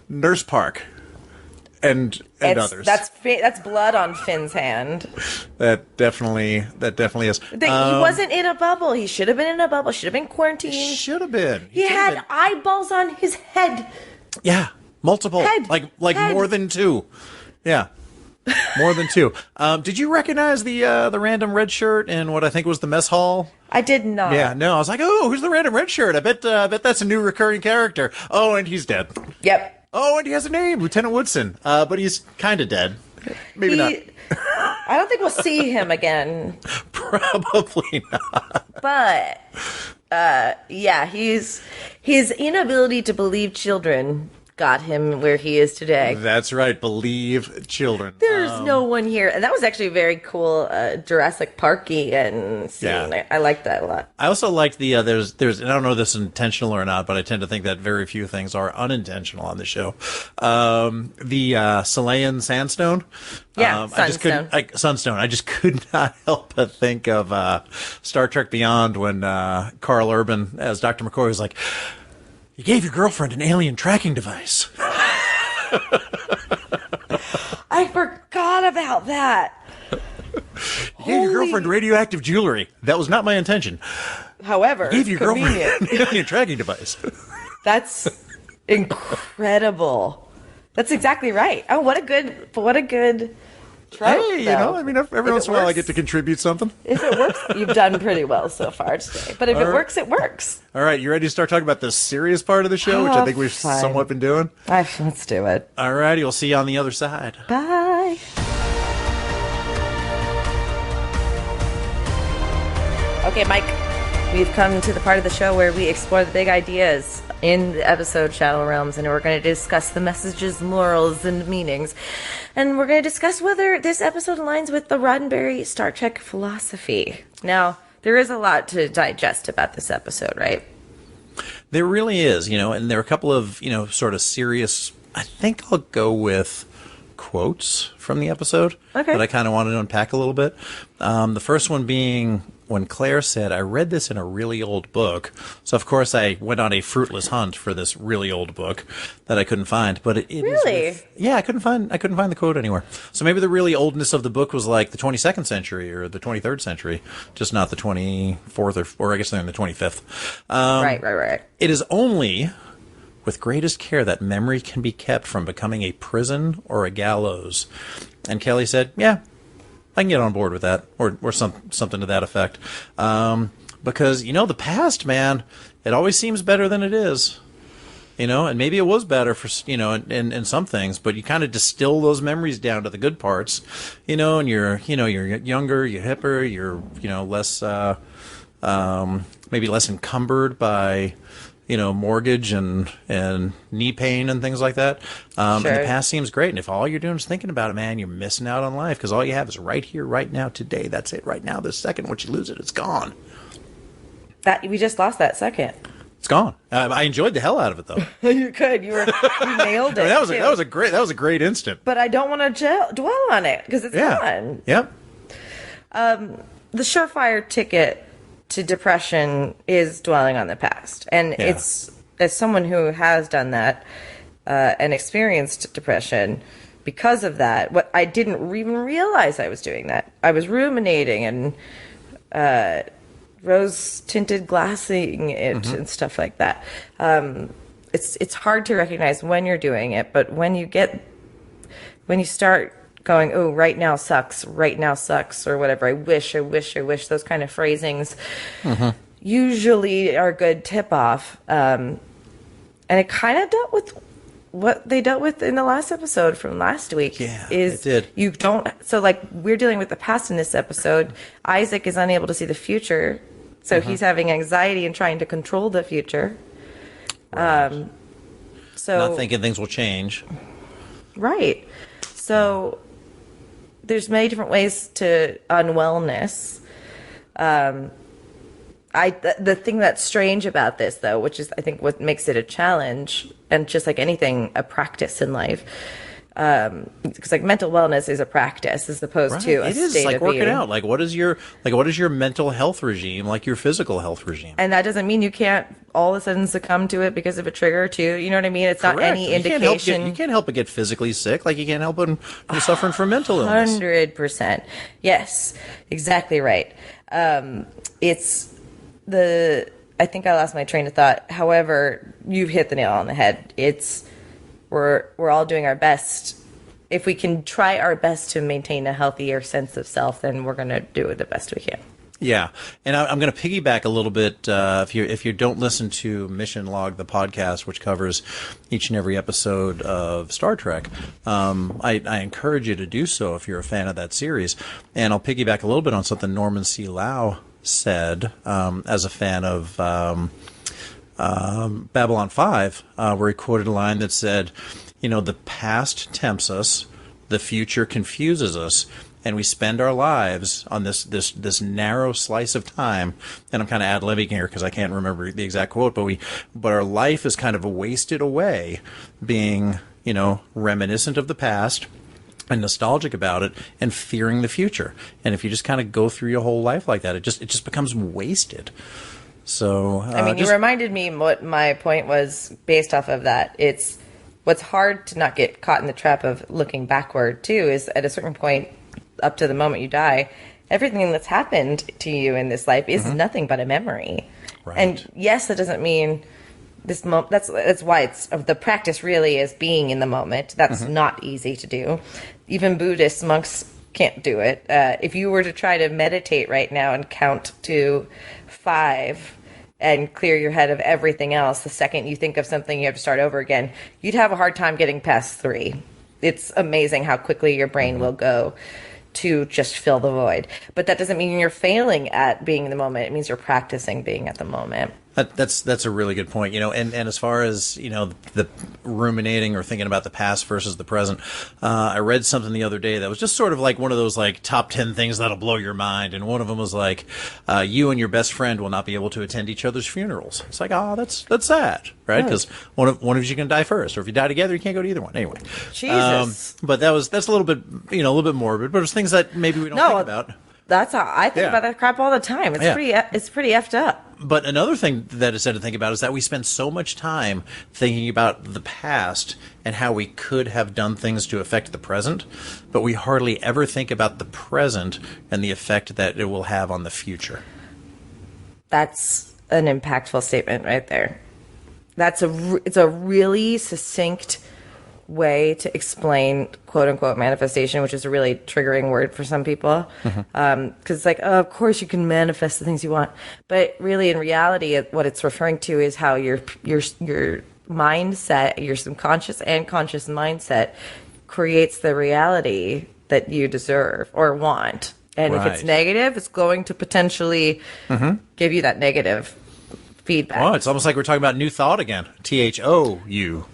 S2: Nurse Park. And others.
S3: That's blood on Finn's hand.
S2: That definitely is.
S3: He wasn't in a bubble. He should have been in a bubble. Should have been quarantined.
S2: Should have been.
S3: He had eyeballs on his head.
S2: Yeah. Multiple, like head. More than 2, yeah, more than 2. Did you recognize the random red shirt in what I think was the mess hall?
S3: I did not.
S2: Yeah, no, I was like, oh, who's the random red shirt? I bet that's a new recurring character. Oh, and he's dead.
S3: Yep.
S2: Oh, and he has a name, Lieutenant Woodson. But he's kind of dead. Maybe not.
S3: I don't think we'll see him again.
S2: Probably not.
S3: But yeah, his inability to believe children got him where he is today.
S2: That's right. Believe children.
S3: There's no one here. And that was actually a very cool Jurassic Parky scene. Yeah. I liked that a lot.
S2: I also liked the, there's, and I don't know if this is intentional or not, but I tend to think that very few things are unintentional on the show. The Chilean sandstone.
S3: Yeah,
S2: Sunstone. I just could not help but think of Star Trek Beyond when Carl Urban, as Dr. McCoy, was like, you gave your girlfriend an alien tracking device.
S3: I forgot about that.
S2: You gave your girlfriend radioactive jewelry. That was not my intention.
S3: However,
S2: you gave your girlfriend an alien tracking device.
S3: That's incredible. That's exactly right. Oh, what a good trope.
S2: Hey, every once in a while I get to contribute something.
S3: If it works, you've done pretty well so far today. But if it works, it works.
S2: All right, you ready to start talking about the serious part of the show, which I think we've somewhat been doing?
S3: Let's do it.
S2: All righty, we'll see you on the other side.
S3: Bye. Okay, Mike, We've come to the part of the show where we explore the big ideas in the episode Shadow Realms, and we're going to discuss the messages, morals, and meanings. And we're going to discuss whether this episode aligns with the Roddenberry Star Trek philosophy. Now, there is a lot to digest about this episode, right?
S2: There really is, and there are a couple of, sort of serious, I think I'll go with quotes from the episode that I kind of wanted to unpack a little bit. The first one being when Claire said, I read this in a really old book. So, of course, I went on a fruitless hunt for this really old book that I couldn't find. But it
S3: really?
S2: I couldn't find the quote anywhere. So maybe the really oldness of the book was like the 22nd century or the 23rd century, just not the 24th or I guess they're in the 25th.
S3: Right.
S2: It is only with greatest care that memory can be kept from becoming a prison or a gallows. And Kelly said, yeah, I can get on board with that, or something to that effect. Because, the past, man, it always seems better than it is. And maybe it was better for, in some things, but you kind of distill those memories down to the good parts, and you're younger, you're hipper, you're, less, maybe less encumbered by, mortgage and knee pain and things like that. And the past seems great. And if all you're doing is thinking about it, man, you're missing out on life because all you have is right here, right now, today. That's it, right now, this second. Once you lose it, it's gone.
S3: We just lost that second.
S2: It's gone. I enjoyed the hell out of it, though.
S3: You could. You nailed it.
S2: That was a great instant.
S3: But I don't want to dwell on it because it's gone.
S2: Yep.
S3: The surefire ticket to depression is dwelling on the past, and it's as someone who has done that and experienced depression because of that. What I didn't even realize I was doing that. I was ruminating and rose-tinted glassing it and stuff like that. It's hard to recognize when you're doing it, but when you start going, oh, right now sucks, or whatever, I wish, those kind of phrasings usually are a good tip-off. And it kind of dealt with what they dealt with in the last episode from last week.
S2: Yeah, it did.
S3: You don't, so like we're dealing with the past in this episode. Isaac is unable to see the future, so he's having anxiety and trying to control the future.
S2: Right. Not thinking things will change.
S3: Right. So there's many different ways to unwellness. The thing that's strange about this, though, which is I think what makes it a challenge, and just like anything, a practice in life, because like mental wellness is a practice as opposed to a state of being. It is like
S2: working out. Like what is your mental health regime, like your physical health regime?
S3: And that doesn't mean you can't all of a sudden succumb to it because of a trigger too. You know what I mean? It's
S2: Correct.
S3: Not any indication.
S2: You can't help but get physically sick. Like you can't help but from suffering from mental illness.
S3: 100%. Yes, exactly right. I think I lost my train of thought. However, you've hit the nail on the head. We're all doing our best. If we can try our best to maintain a healthier sense of self, then we're going to do it the best we can.
S2: Yeah, and I'm going to piggyback a little bit. If you don't listen to Mission Log, the podcast, which covers each and every episode of Star Trek, I encourage you to do so if you're a fan of that series. And I'll piggyback a little bit on something Norman C. Lau said as a fan of Babylon 5, where he quoted a line that said, the past tempts us, the future confuses us, and we spend our lives on this narrow slice of time. And I'm kind of ad-libbing here because I can't remember the exact quote, but our life is kind of wasted away being, reminiscent of the past and nostalgic about it and fearing the future. And if you just kind of go through your whole life like that, it just becomes wasted. So
S3: you reminded me what my point was based off of that. It's what's hard to not get caught in the trap of looking backward too is at a certain point up to the moment you die, everything that's happened to you in this life is nothing but a memory.
S2: Right.
S3: And yes, that doesn't mean this that's why it's the practice really is being in the moment. That's not easy to do. Even Buddhist monks can't do it. If you were to try to meditate right now and count to 5 and clear your head of everything else, the second you think of something you have to start over again, you'd have a hard time getting past 3. It's amazing how quickly your brain will go to just fill the void. But that doesn't mean you're failing at being in the moment. It means you're practicing being at the moment.
S2: That's a really good point, and as far as, the ruminating or thinking about the past versus the present, I read something the other day that was just sort of like one of those like top 10 things that'll blow your mind. And one of them was like, you and your best friend will not be able to attend each other's funerals. It's like, that's sad, right? Because one of you can die first, or if you die together, you can't go to either one. Anyway,
S3: Jesus.
S2: But that's a little bit, a little bit morbid, but it's things that maybe we don't think about.
S3: That's how I think about that crap all the time. It's pretty effed up.
S2: But another thing that is said to think about is that we spend so much time thinking about the past and how we could have done things to affect the present, but we hardly ever think about the present and the effect that it will have on the future.
S3: That's an impactful statement right there. It's a really succinct way to explain quote unquote manifestation, which is a really triggering word for some people. Because it's like, oh, of course you can manifest the things you want, but really in reality what it's referring to is how your mindset, your subconscious and conscious mindset, creates the reality that you deserve or want. And if it's negative, it's going to potentially give you that negative feedback.
S2: Oh, it's almost like we're talking about New Thought again. THOUGHT.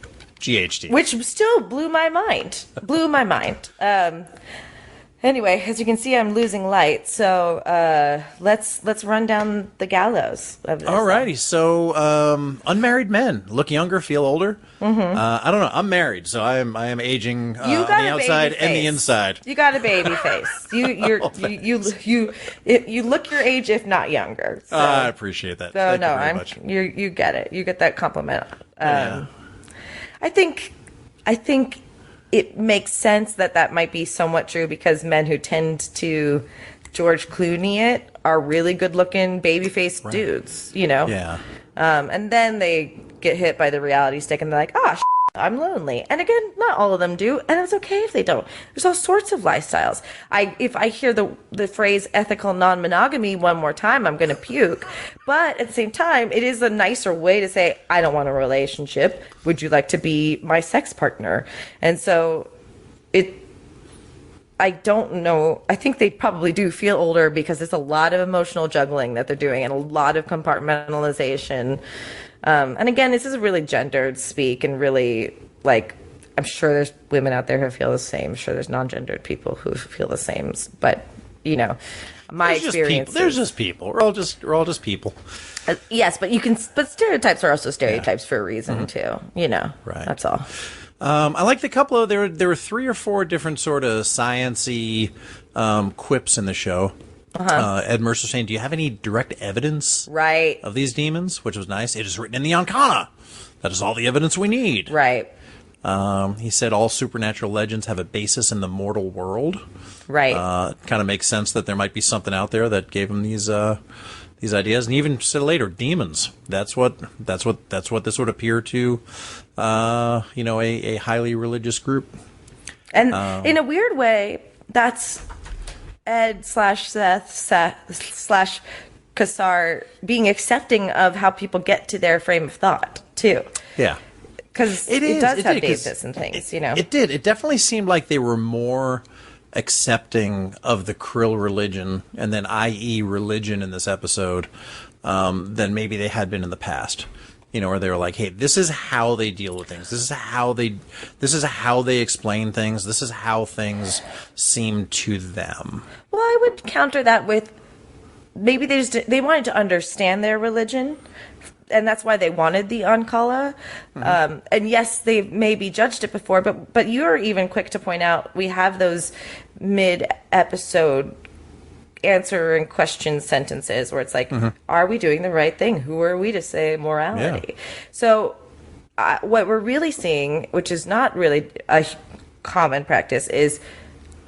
S3: Which still blew my mind. Anyway, as you can see, I'm losing light. So let's run down the gallows of this.
S2: Alrighty. So unmarried men look younger, feel older. I don't know. I'm married, so I am aging on the outside and the inside.
S3: You got a baby face. You look your age, if not younger. So.
S2: I appreciate that.
S3: So
S2: Thank you very much.
S3: You get it. You get that compliment.
S2: Yeah.
S3: I think it makes sense that might be somewhat true because men who tend to George Clooney it are really good-looking, baby-faced dudes,
S2: Yeah.
S3: And then they get hit by the reality stick and they're like, I'm lonely. And again, not all of them do, and it's okay if they don't. There's all sorts of lifestyles. If I hear the phrase ethical non-monogamy one more time, I'm going to puke. But at the same time, it is a nicer way to say, I don't want a relationship. Would you like to be my sex partner? And so I don't know. I think they probably do feel older because there's a lot of emotional juggling that they're doing and a lot of compartmentalization. And again, this is really gendered speak and really, I'm sure there's women out there who feel the same. I'm sure there's non-gendered people who feel the same. But, my experience.
S2: There's just people. We're all just people.
S3: Yes, but but stereotypes are also stereotypes for a reason too.
S2: Right.
S3: That's all.
S2: I like the couple of there were 3 or 4 different sort of science-y quips in the show. Ed Mercer saying, do you have any direct evidence of these demons? Which was nice. It is written in the Ancana. That is all the evidence we need.
S3: Right.
S2: He said all supernatural legends have a basis in the mortal world.
S3: Right.
S2: Kind of makes sense that there might be something out there that gave him these ideas. And he even said later, demons. That's what this would appear to, a highly religious group.
S3: And in a weird way, that's Ed / Seth / Kalarr being accepting of how people get to their frame of thought too.
S2: Yeah,
S3: because it does have basis and things.
S2: It did. It definitely seemed like they were more accepting of the Krill religion and then i.e. religion in this episode than maybe they had been in the past. Where they were like, hey, this is how they deal with things. This is how they explain things. This is how things seem to them. Well,
S3: I would counter that with maybe they wanted to understand their religion, and that's why they wanted the Ancala. And yes, they maybe judged it before, but you're even quick to point out we have those mid-episode answer and question sentences where it's like, are we doing the right thing? Who are we to say morality? Yeah. So what we're really seeing, which is not really a common practice, is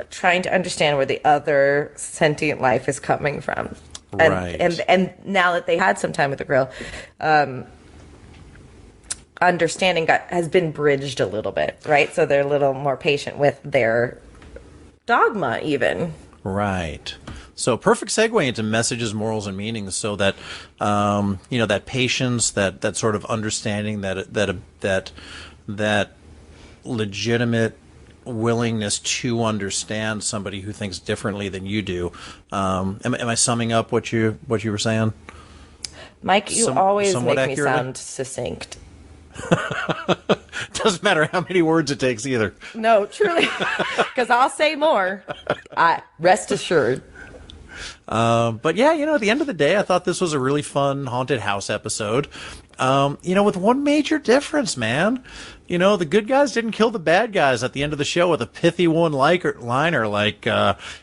S3: trying to understand where the other sentient life is coming from. And now that they had some time with the Krill, understanding has been bridged a little bit, right? So they're a little more patient with their dogma even.
S2: Right. So perfect segue into messages, morals, and meanings. So that that patience, that sort of understanding, that legitimate willingness to understand somebody who thinks differently than you do. Am I summing up what you were saying?
S3: Mike, you always make
S2: accurately?
S3: me sound succinct.
S2: Doesn't matter how many words it takes either.
S3: No, truly, because I'll say more. Rest assured.
S2: But yeah, at the end of the day, I thought this was a really fun haunted house episode. With one major difference, man. The good guys didn't kill the bad guys at the end of the show with a pithy one-liner like,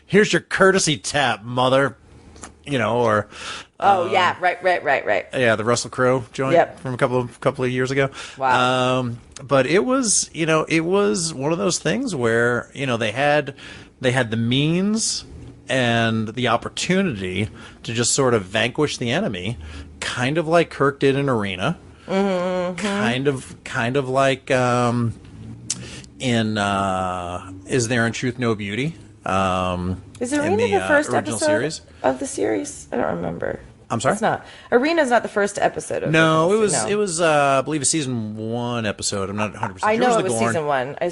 S2: here's your courtesy tap, mother. Or...
S3: Oh, yeah, right.
S2: Yeah, the Russell Crowe joint from a couple of years ago.
S3: Wow.
S2: But it was, it was one of those things where, they had the means and the opportunity to just sort of vanquish the enemy, kind of like Kirk did in Arena. Mm-hmm. Kind of like in Is There in Truth No Beauty?
S3: Is Arena the first episode
S2: series
S3: of the series? I don't remember.
S2: I'm sorry?
S3: It's not. Arena's not the first episode of
S2: No, it was I believe a season 1 episode. I'm not 100% sure.
S3: I know it was season 1. I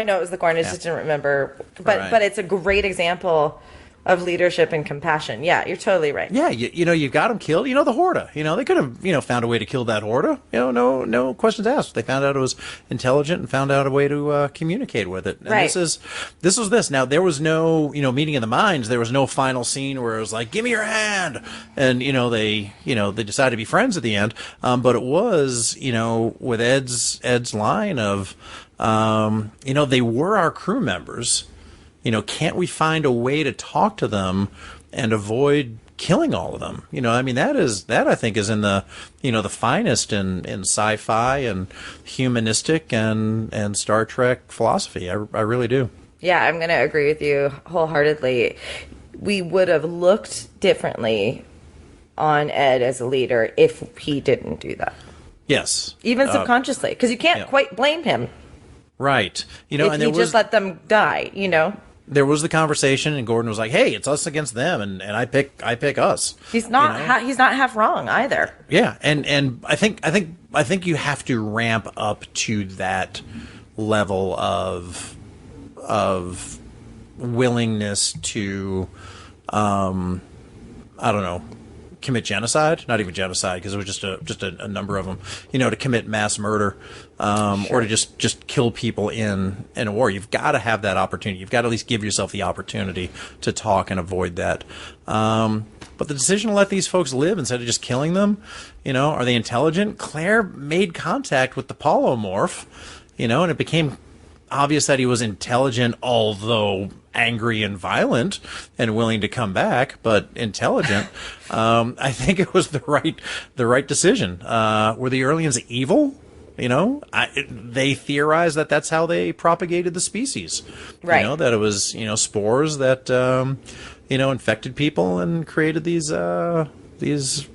S3: know it was the Gorn. I just didn't remember. But it's a great example of leadership and compassion. Yeah, you're totally right.
S2: Yeah, you got them killed. The Horda. They could have, found a way to kill that Horda. No questions asked. They found out it was intelligent and found out a way to communicate with it. And
S3: right.
S2: This was this. Now, there was no, meeting of the minds. There was no final scene where it was like, give me your hand. And, they decided to be friends at the end. But it was, with Ed's line of, they were our crew members. Can't we find a way to talk to them and avoid killing all of them? That I think is in the, the finest in sci-fi and humanistic and Star Trek philosophy. I really do.
S3: Yeah, I'm going to agree with you wholeheartedly. We would have looked differently on Ed as a leader if he didn't do that.
S2: Yes.
S3: Even subconsciously, because you can't quite blame him.
S2: Right.
S3: If he just let them die,
S2: There was the conversation, and Gordon was like, "Hey, it's us against them, and I pick us."
S3: He's not he's not half wrong either.
S2: Yeah, and I think you have to ramp up to that level of willingness to, I don't know, commit genocide. Not even genocide, because it was just a number of them. To commit mass murder. Or to just kill people in a war. You've got to have that opportunity. You've got to at least give yourself the opportunity to talk and avoid that. But the decision to let these folks live instead of just killing them, are they intelligent? Claire made contact with the polymorph, and it became obvious that he was intelligent, although angry and violent and willing to come back, but intelligent. I think it was the right decision. Were the Earlians evil? They theorized that that's how they propagated the species.
S3: Right.
S2: That it was, spores that, infected people and created these polymorphs.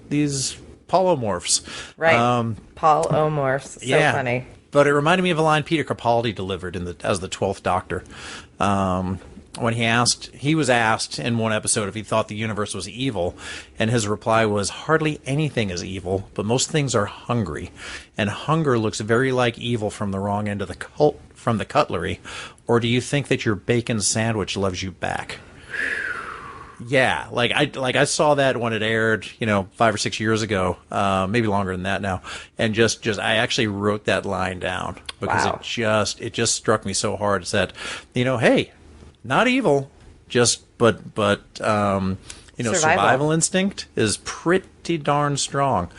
S3: Right. Polymorphs. So funny.
S2: But it reminded me of a line Peter Capaldi delivered as the 12th Doctor. When he was asked in one episode if he thought the universe was evil, and his reply was, hardly anything is evil, but most things are hungry. And hunger looks very like evil from the wrong end of from the cutlery. Or do you think that your bacon sandwich loves you back? Yeah, I saw that when it aired, 5 or 6 years ago, maybe longer than that now, and just I actually wrote that line down because it just struck me so hard. It's that, hey, not evil, but survival instinct is pretty darn strong.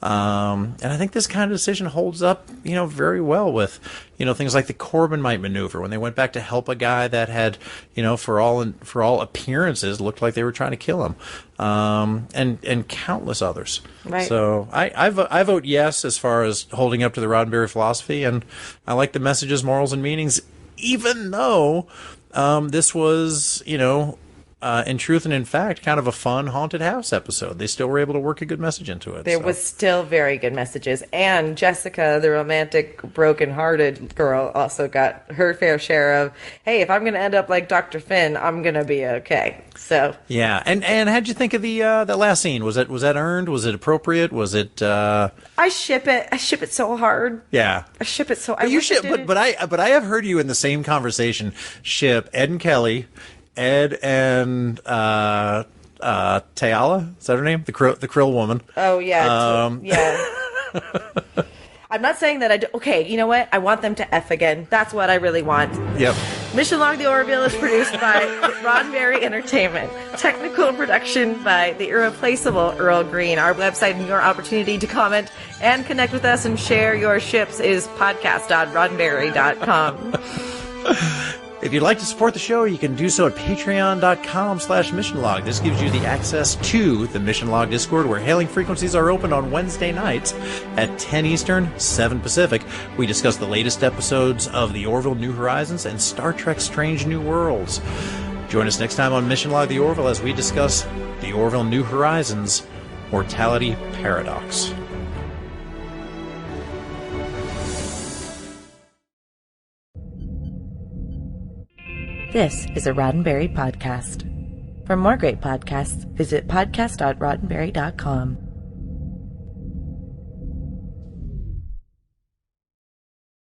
S2: And I think this kind of decision holds up, very well with, things like the Corbomite maneuver when they went back to help a guy that had, for all appearances, looked like they were trying to kill him, and countless others.
S3: Right.
S2: So I vote yes as far as holding up to the Roddenberry philosophy, and I like the messages, morals, and meanings, even though this was, in truth and in fact, kind of a fun haunted house episode. They still were able to work a good message into it.
S3: There was still very good messages. And Jessica, the romantic, broken-hearted girl, also got her fair share of, hey, if I'm going to end up like Dr. Finn, I'm going to be okay. So
S2: yeah. And how'd you think of the that last scene? Was that earned? Was it appropriate? Was it?
S3: I ship it. I ship it so hard.
S2: Yeah.
S3: I ship it so.
S2: But you ship, but I have heard you in the same conversation ship Ed and Kelly, Ed and Tayala. Is that her name? The Krill woman.
S3: Oh yeah. Yeah. I'm not saying that I do. Okay, you know what? I want them to F again. That's what I really want.
S2: Yep.
S3: Mission Log the Orville is produced by Roddenberry Entertainment. Technical production by the irreplaceable Earl Green. Our website and your opportunity to comment and connect with us and share your ships is podcast.roddenberry.com.
S2: If you'd like to support the show, you can do so at patreon.com/missionlog. This gives you the access to the Mission Log Discord, where hailing frequencies are open on Wednesday nights at 10 Eastern, 7 Pacific. We discuss the latest episodes of The Orville New Horizons and Star Trek Strange New Worlds. Join us next time on Mission Log The Orville as we discuss The Orville New Horizons Mortality Paradox.
S3: This is a Roddenberry podcast. For more great podcasts, visit podcast.roddenberry.com.